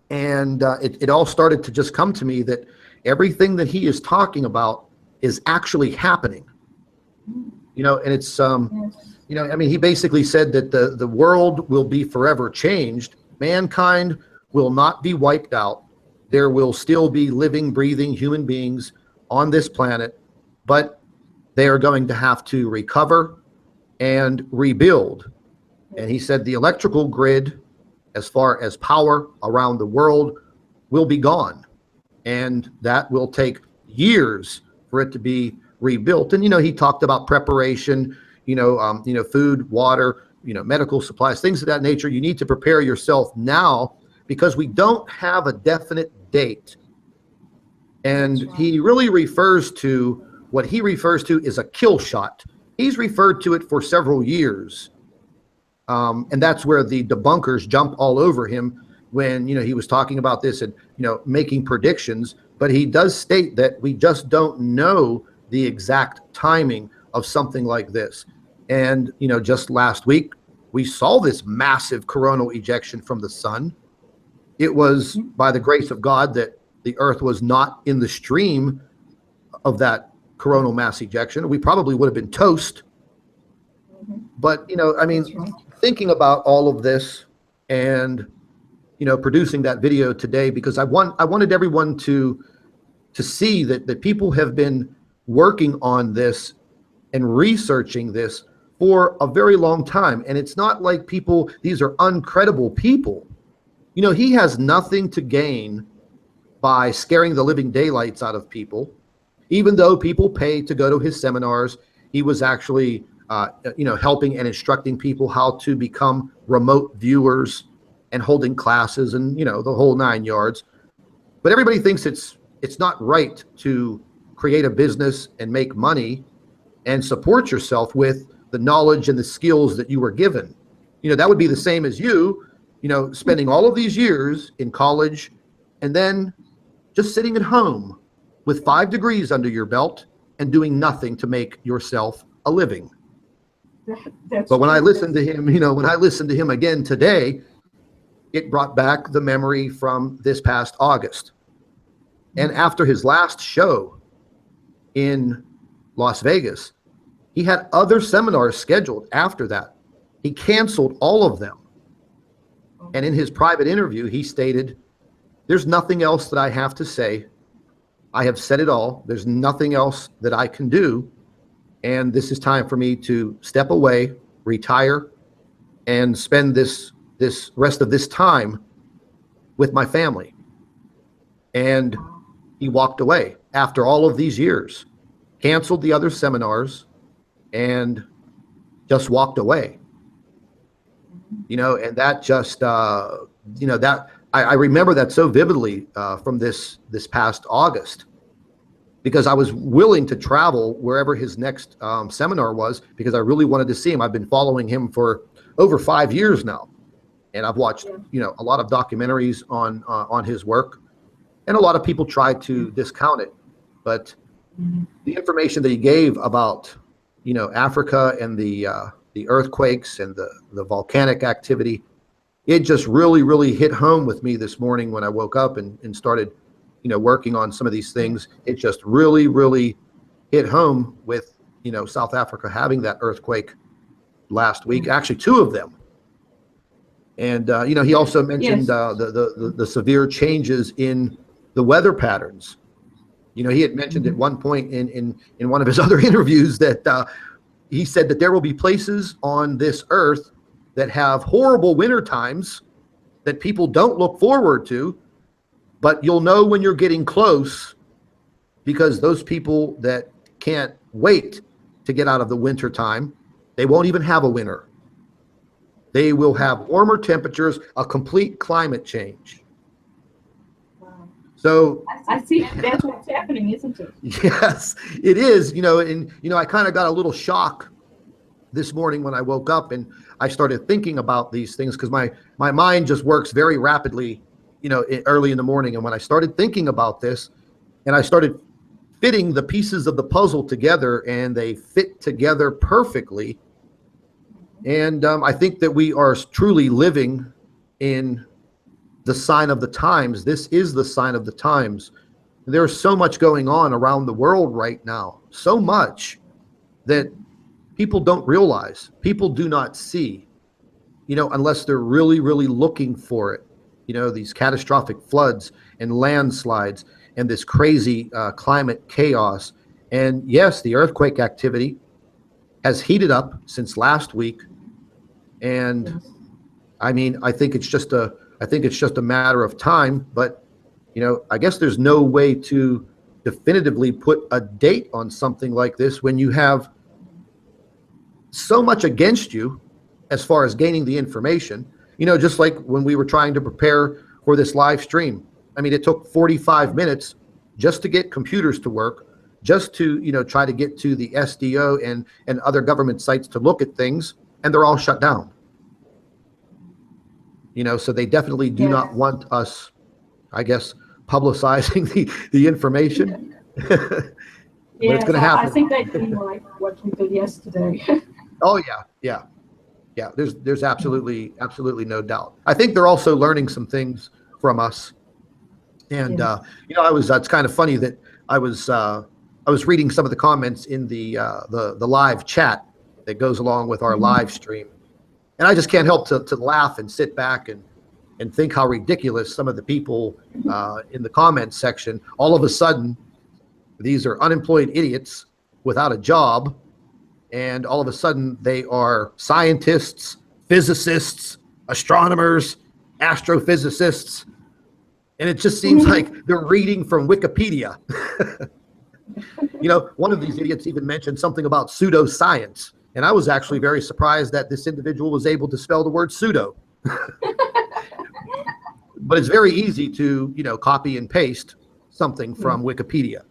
and it all started to just come to me that everything that he is talking about is actually happening. You know, and it's, you know, I mean, he basically said that the world will be forever changed. Mankind will not be wiped out. There will still be living, breathing human beings on this planet, but they are going to have to recover and rebuild. And he said the electrical grid, as far as power around the world, will be gone. And that will take years for it to be rebuilt. And, you know, he talked about preparation, you know, food, water, you know, medical supplies, things of that nature. You need to prepare yourself now because we don't have a definite date. And he really refers to what he refers to is a kill shot. He's referred to it for several years. And that's where the debunkers jump all over him when, you know, he was talking about this and, you know, making predictions. But he does state that we just don't know the exact timing of something like this. And, you know, just last week, we saw this massive coronal ejection from the sun. It was by the grace of God that the Earth was not in the stream of that coronal mass ejection. We probably would have been toast. But, you know, I mean, thinking about all of this and, you know, producing that video today, because I wanted everyone to see that people have been working on this and researching this for a very long time. And it's not like people, these are uncredible people. You know, he has nothing to gain by scaring the living daylights out of people. Even though people pay to go to his seminars, he was actually, you know, helping and instructing people how to become remote viewers and holding classes and, you know, the whole 9 yards. But everybody thinks it's not right to create a business and make money and support yourself with the knowledge and the skills that you were given. You know, that would be the same as you know, spending all of these years in college and then just sitting at home with 5 degrees under your belt and doing nothing to make yourself a living. But when I listened to him, you know, when I listened to him again today, it brought back the memory from this past August. And after his last show in Las Vegas, he had other seminars scheduled after that. He canceled all of them. And in his private interview, he stated, "There's nothing else that I have to say. I have said it all. There's nothing else that I can do. And this is time for me to step away, retire, and spend this rest of this time with my family." And he walked away after all of these years, canceled the other seminars, and just walked away. You know, and that just, you know, that I remember that so vividly from this past August, because I was willing to travel wherever his next seminar was because I really wanted to see him. I've been following him for over 5 years now. and I've watched, a lot of documentaries on his work, and a lot of people try to discount it, but the information that he gave about, Africa and the earthquakes and the volcanic activity, it just really, really hit home with me this morning when I woke up and started, working on some of these things. It just really, really hit home with, South Africa having that earthquake last week, actually 2 of them. And, he also mentioned the severe changes in the weather patterns. He had mentioned at one point in one of his other interviews that he said that there will be places on this earth that have horrible winter times that people don't look forward to, but you'll know when you're getting close, because those people that can't wait to get out of the winter time, they won't even have a winter. They will have warmer temperatures, a complete climate change. Wow. So I see that's what's happening, isn't it? yes, it is. I kind of got a little shock this morning when I woke up and I started thinking about these things, because my mind just works very rapidly, early in the morning. And when I started thinking about this, and I started fitting the pieces of the puzzle together, and they fit together perfectly. And I think that we are truly living in the sign of the times. This is the sign of the times. There's so much going on around the world right now, so much that people don't realize, people do not see, unless they're really, really looking for it. These catastrophic floods and landslides and this crazy climate chaos. And yes, the earthquake activity has heated up since last week. And I mean, I think it's just a matter of time, but I guess there's no way to definitively put a date on something like this when you have so much against you as far as gaining the information. Just like when we were trying to prepare for this live stream. I mean, it took 45 minutes just to get computers to work, just to, try to get to the SDO and other government sites to look at things, and they're all shut down. So they definitely do not want us, I guess, publicizing the information. But it's going to happen. I think they do like what we did yesterday. Oh yeah. There's absolutely no doubt. I think they're also learning some things from us. And it's kind of funny that I was reading some of the comments in the live chat that goes along with our live stream, and I just can't help to laugh and sit back and think how ridiculous some of the people in the comments section. All of a sudden, these are unemployed idiots without a job, and all of a sudden they are scientists, physicists, astronomers, astrophysicists. And it just seems like they're reading from Wikipedia. One of these idiots even mentioned something about pseudoscience. And I was actually very surprised that this individual was able to spell the word pseudo. But it's very easy to, copy and paste something from Wikipedia.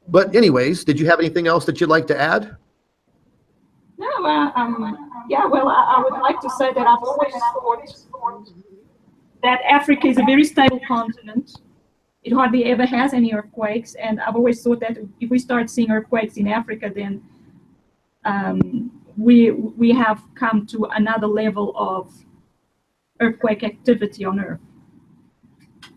But anyways, did you have anything else that you'd like to add? No, I would like to say that I've always thought that Africa is a very stable continent. It hardly ever has any earthquakes, and I've always thought that if we start seeing earthquakes in Africa, then we have come to another level of earthquake activity on Earth.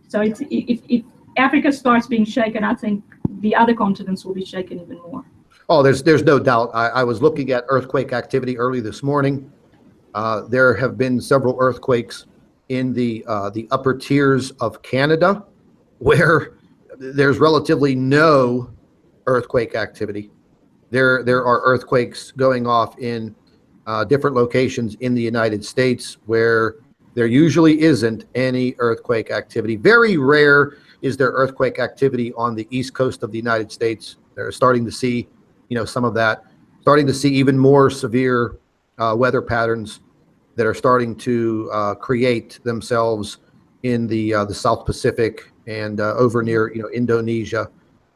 So if Africa starts being shaken, I think the other continents will be shaken even more. Oh, there's no doubt. I was looking at earthquake activity early this morning. There have been several earthquakes in the upper tiers of Canada, where there's relatively no earthquake activity. There are earthquakes going off in different locations in the United States where there usually isn't any earthquake activity. Very rare is there earthquake activity on the east coast of the United States. They're starting to see, some of that, starting to see even more severe weather patterns that are starting to create themselves in the South Pacific and over near Indonesia.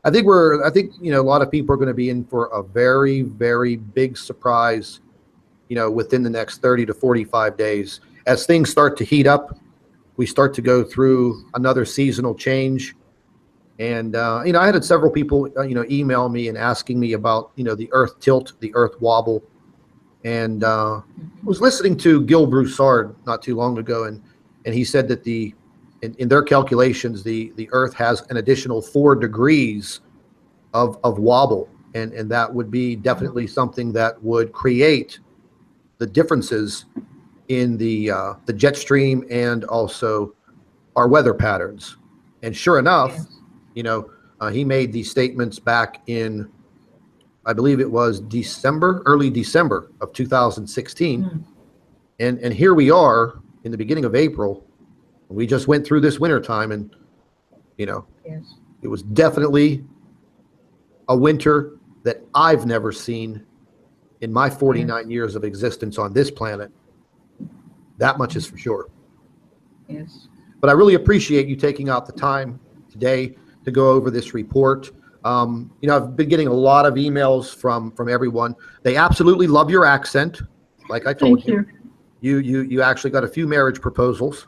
I think a lot of people are going to be in for a very, very big surprise, within the next 30 to 45 days. as things start to heat up, we start to go through another seasonal change. And, I had several people, email me and asking me about, the earth tilt, the earth wobble. And I was listening to Gil Broussard not too long ago, and he said that in their calculations, the earth has an additional 4 degrees of wobble. And that would be definitely something that would create the differences in the jet stream and also our weather patterns. And sure enough, he made these statements back in, I believe it was early December of 2016. And here we are in the beginning of April. We just went through this winter time, and, it was definitely a winter that I've never seen in my 49 years of existence on this planet. That much is for sure. Yes. But I really appreciate you taking out the time today to go over this report. I've been getting a lot of emails from everyone. They absolutely love your accent. Like I told Thank you. You actually got a few marriage proposals.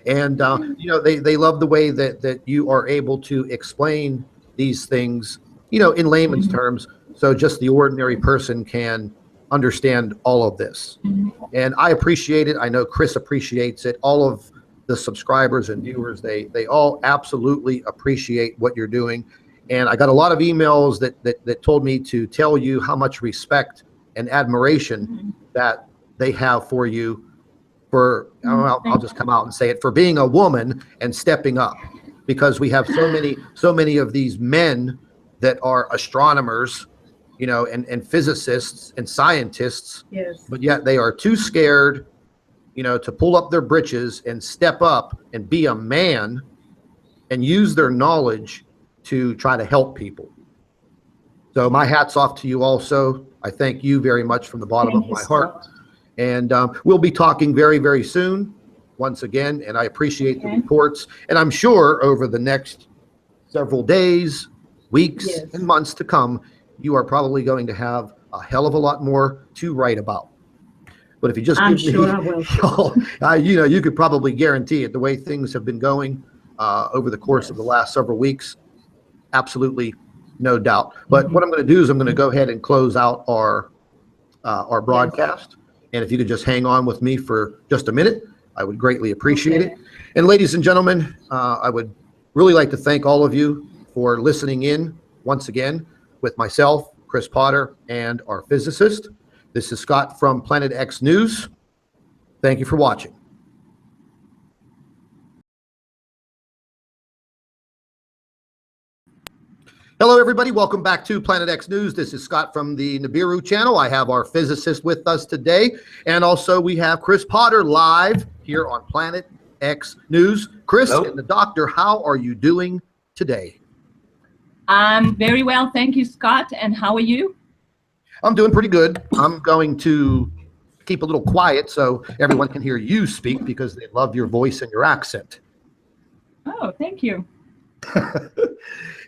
And, they love the way that you are able to explain these things, in layman's terms, so just the ordinary person can understand all of this. And I appreciate it. I know Chris appreciates it. All of the subscribers and viewers, they all absolutely appreciate what you're doing. And I got a lot of emails that told me to tell you how much respect and admiration that they have for you for, I'll just come out and say it, for being a woman and stepping up, because we have so many of these men that are astronomers, and physicists and scientists, Yes. but yet they are too scared, to pull up their britches and step up and be a man and use their knowledge to try to help people. So my hat's off to you also. I thank you very much from the bottom of my heart. And we'll be talking very, very soon once again, and I appreciate the reports. And I'm sure over the next several days, weeks, and months to come, you are probably going to have a hell of a lot more to write about. But if you just I'm give sure me, I will. you could probably guarantee it the way things have been going over the course of the last several weeks. Absolutely, no doubt. But what I'm going to do is I'm going to go ahead and close out our broadcast. And if you could just hang on with me for just a minute, I would greatly appreciate it. And ladies and gentlemen, I would really like to thank all of you for listening in once again with myself, Chris Potter, and our physicist. This is Scott from Planet X News. Thank you for watching. Hello, everybody. Welcome back to Planet X News. This is Scott from the Nibiru channel. I have our physicist with us today. And also we have Chris Potter live here on Planet X News. Chris and the doctor, how are you doing today? I'm very well. Thank you, Scott. And how are you? I'm doing pretty good. I'm going to keep a little quiet so everyone can hear you speak, because they love your voice and your accent. Oh, thank you.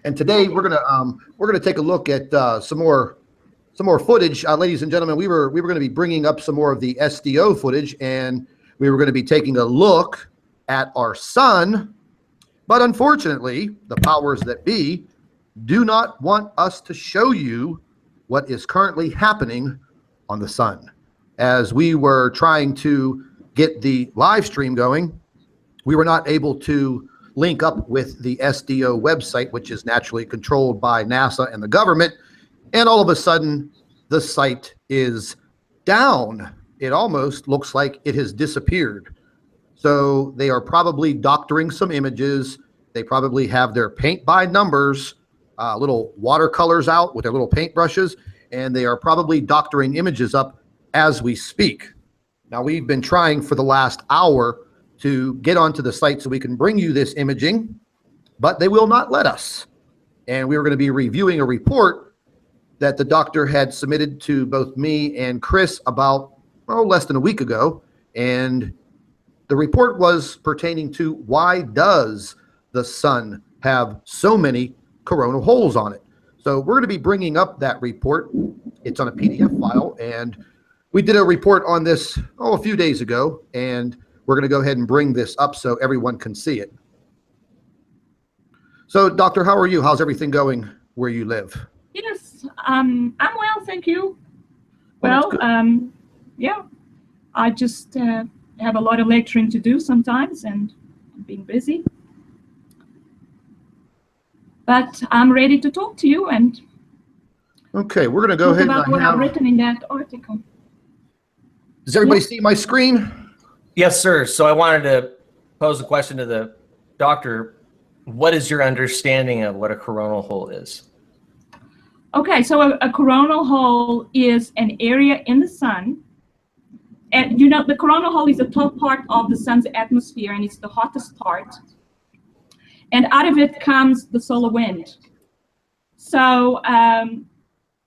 And today we're gonna take a look at some more footage, ladies and gentlemen. We were going to be bringing up some more of the SDO footage, and we were going to be taking a look at our sun. But unfortunately, the powers that be do not want us to show you what is currently happening on the sun. As we were trying to get the live stream going, we were not able to link up with the SDO website, which is naturally controlled by NASA and the government. And all of a sudden, the site is down. It almost looks like it has disappeared. So they are probably doctoring some images. They probably have their paint by numbers, little watercolors out with their little paintbrushes, and they are probably doctoring images up as we speak. Now, we've been trying for the last hour to get onto the site so we can bring you this imaging, but they will not let us. And we were going to be reviewing a report that the doctor had submitted to both me and Chris about less than a week ago. And the report was pertaining to why does the sun have so many coronal holes on it. So we're going to be bringing up that report. It's on a PDF file, and We did a report on this, a few days ago, and we're going to go ahead and bring this up so everyone can see it. So, Doctor, how are you? How's everything going where you live? Yes, I'm well, thank you. Well, Yeah, I just have a lot of lecturing to do sometimes, and I'm being busy. But I'm ready to talk to you and okay, we're going to go talk ahead about and what I've written in that article. Does everybody see my screen? Yes, sir. So I wanted to pose a question to the doctor. What is your understanding of what a coronal hole is? Okay, so a coronal hole is an area in the sun. And you know, the coronal hole is the top part of the sun's atmosphere, and it's the hottest part. And out of it comes the solar wind. So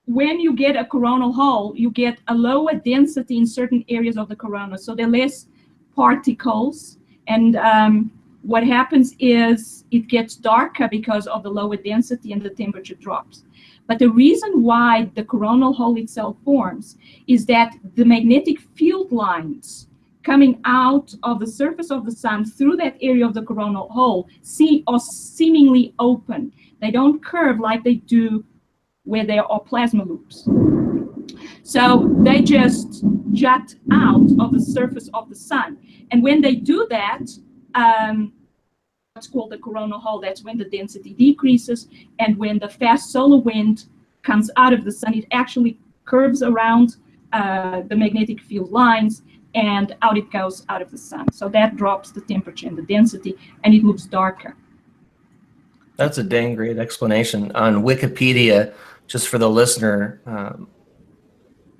when you get a coronal hole, you get a lower density in certain areas of the corona. So there are less particles. And what happens is it gets darker because of the lower density and the temperature drops. But the reason why the coronal hole itself forms is that the magnetic field lines coming out of the surface of the sun through that area of the coronal hole are seemingly open. They don't curve like they do where there are plasma loops. So they just jut out of the surface of the sun. And when they do that, what's called the coronal hole, that's when the density decreases. And when the fast solar wind comes out of the sun, it actually curves around the magnetic field lines, and out it goes out of the sun. So that drops the temperature and the density, and it looks darker. That's a dang great explanation. On Wikipedia, just for the listener,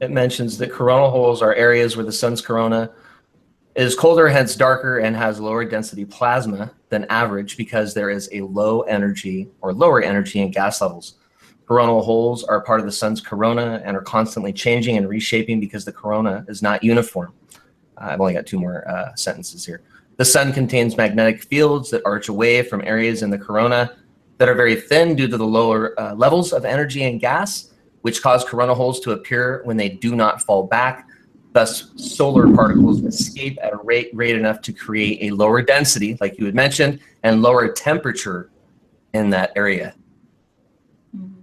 it mentions that coronal holes are areas where the sun's corona is colder, hence darker, and has lower density plasma than average because there is a low energy or lower energy in gas levels. Coronal holes are part of the sun's corona and are constantly changing and reshaping because the corona is not uniform. I've only got two more sentences here. The sun contains magnetic fields that arch away from areas in the corona that are very thin due to the lower levels of energy and gas, which cause coronal holes to appear when they do not fall back. Thus, solar particles escape at a rate enough to create a lower density, like you had mentioned, and lower temperature in that area. Mm-hmm.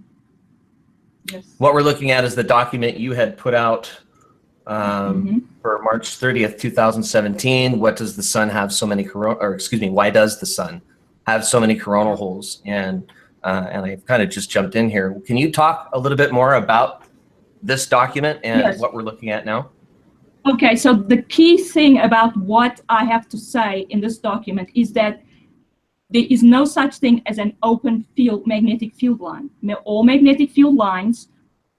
Yes. What we're looking at is the document you had put out for March 30th, 2017. What does the sun have so many why does the sun have so many coronal holes? And I've kind of just jumped in here. Can you talk a little bit more about this document and Yes. what we're looking at now? Okay, so the key thing about what I have to say in this document is that there is no such thing as an open field magnetic field line. All magnetic field lines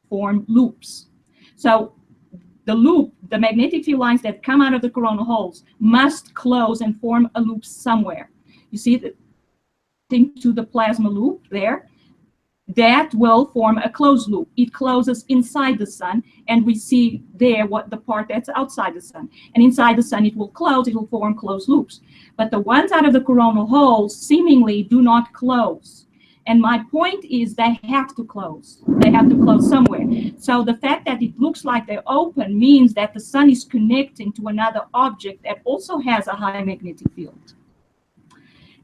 form loops. So the magnetic field lines that come out of the coronal holes must close and form a loop somewhere. You see the thing to the plasma loop there? That will form a closed loop. It closes inside the sun, and we see there what the part that's outside the sun. And inside the sun, it will close, it will form closed loops. But the ones out of the coronal holes seemingly do not close. And my point is they have to close. They have to close somewhere. So the fact that it looks like they're open means that the sun is connecting to another object that also has a high magnetic field.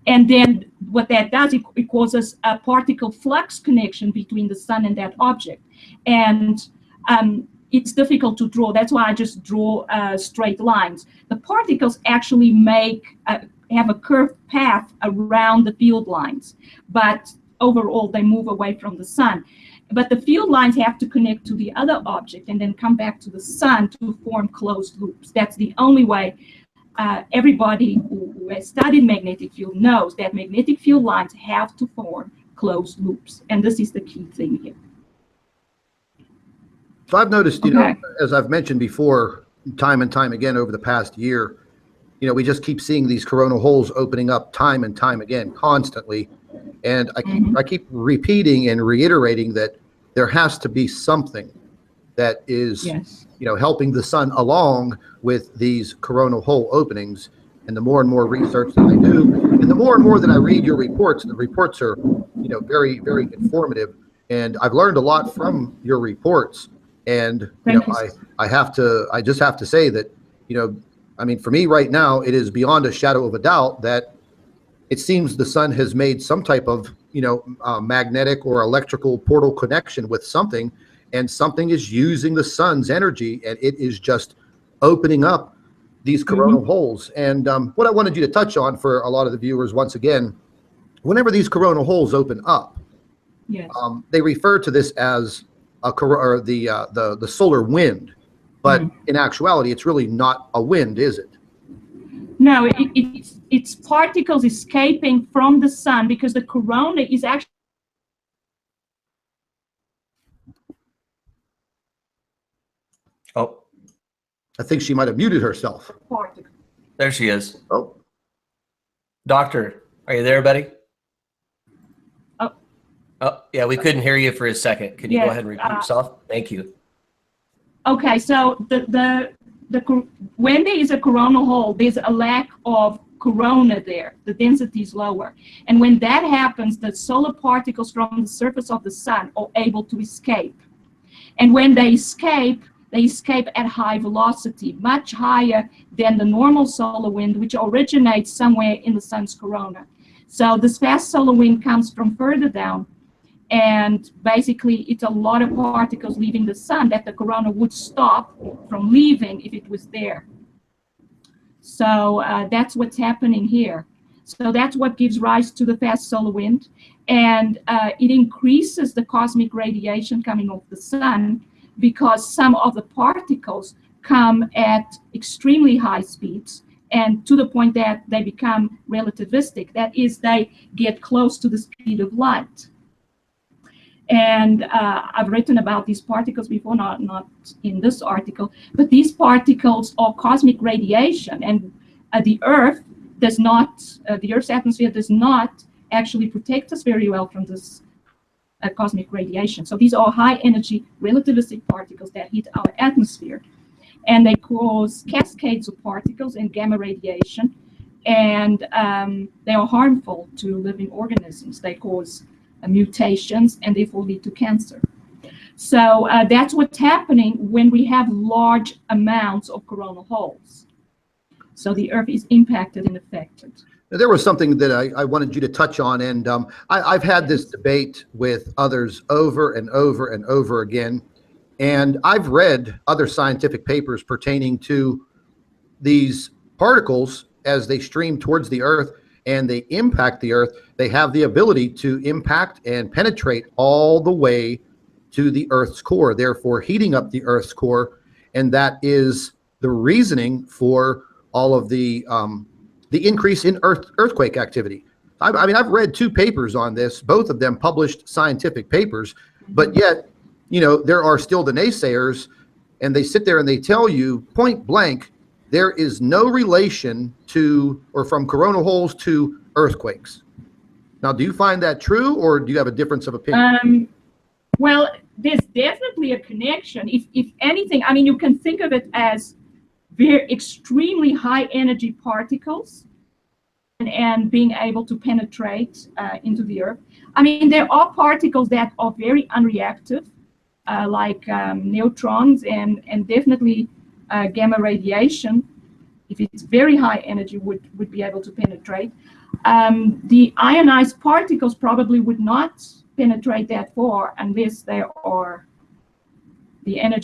And then what that does, it causes a particle flux connection between the sun and that object. And it's difficult to draw. That's why I just draw straight lines. The particles actually have a curved path around the field lines, but overall they move away from the sun. But the field lines have to connect to the other object and then come back to the sun to form closed loops. That's the only way. Everybody who has studied magnetic field knows that magnetic field lines have to form closed loops, and this is the key thing here. So I've noticed, as I've mentioned before, time and time again over the past year, we just keep seeing these coronal holes opening up time and time again, constantly. And I keep repeating and reiterating that there has to be something that is, helping the sun along with these coronal hole openings. And the more and more research that I do, and the more that I read your reports, the reports are, very, very informative. And I've learned a lot from your reports. And Thank you. I just have to say that, I mean, for me right now, it is beyond a shadow of a doubt that it seems the sun has made some type of, magnetic or electrical portal connection with something, and something is using the sun's energy, and it is just opening up these coronal holes. And what I wanted you to touch on for a lot of the viewers, once again, whenever these coronal holes open up, Yes. they refer to this as the solar wind, but in actuality, it's really not a wind, is it? No, it's particles escaping from the sun, because the corona is actually Oh, I think she might have muted herself. particle. there she is. Oh, Doctor, are you there, buddy? Oh. Oh, yeah, we couldn't hear you for a second. Can you go Yes, ahead and repeat yourself? Thank you. Okay, so when there is a coronal hole, there's a lack of corona there. The density is lower. And when that happens, the solar particles from the surface of the sun are able to escape. And when they escape at high velocity, much higher than the normal solar wind, which originates somewhere in the sun's corona. So this fast solar wind comes from further down. And basically, it's a lot of particles leaving the sun that the corona would stop from leaving if it was there. So that's what's happening here. So that's what gives rise to the fast solar wind. And it increases the cosmic radiation coming off the sun, because some of the particles come at extremely high speeds, and to the point that they become relativistic. That is, they get close to the speed of light. And I've written about these particles before, not in this article, but these particles are cosmic radiation, and the Earth does not, the Earth's atmosphere does not actually protect us very well from this cosmic radiation. So these are high energy relativistic particles that hit our atmosphere, and they cause cascades of particles and gamma radiation, and they are harmful to living organisms. They cause mutations and therefore lead to cancer. So that's what's happening when we have large amounts of coronal holes. So the Earth is impacted and affected. there was something that I wanted you to touch on, and I've had this debate with others over and over and over again, and I've read other scientific papers pertaining to these particles as they stream towards the Earth and they impact the Earth. They have the ability to impact and penetrate all the way to the Earth's core, therefore heating up the Earth's core, and that is the reasoning for all of the increase in earthquake activity. I mean, I've read 2 papers on this, both of them published scientific papers, but yet, there are still the naysayers, and they sit there and they tell you point blank, there is no relation to or from coronal holes to earthquakes. Now, do you find that true, or do you have a difference of opinion? Well, there's definitely a connection. If anything, I mean, you can think of it as very extremely high energy particles and being able to penetrate into the Earth. I mean, there are particles that are very unreactive, like neutrons and definitely gamma radiation, if it's very high energy, would be able to penetrate. The ionized particles probably would not penetrate that far unless they are the energy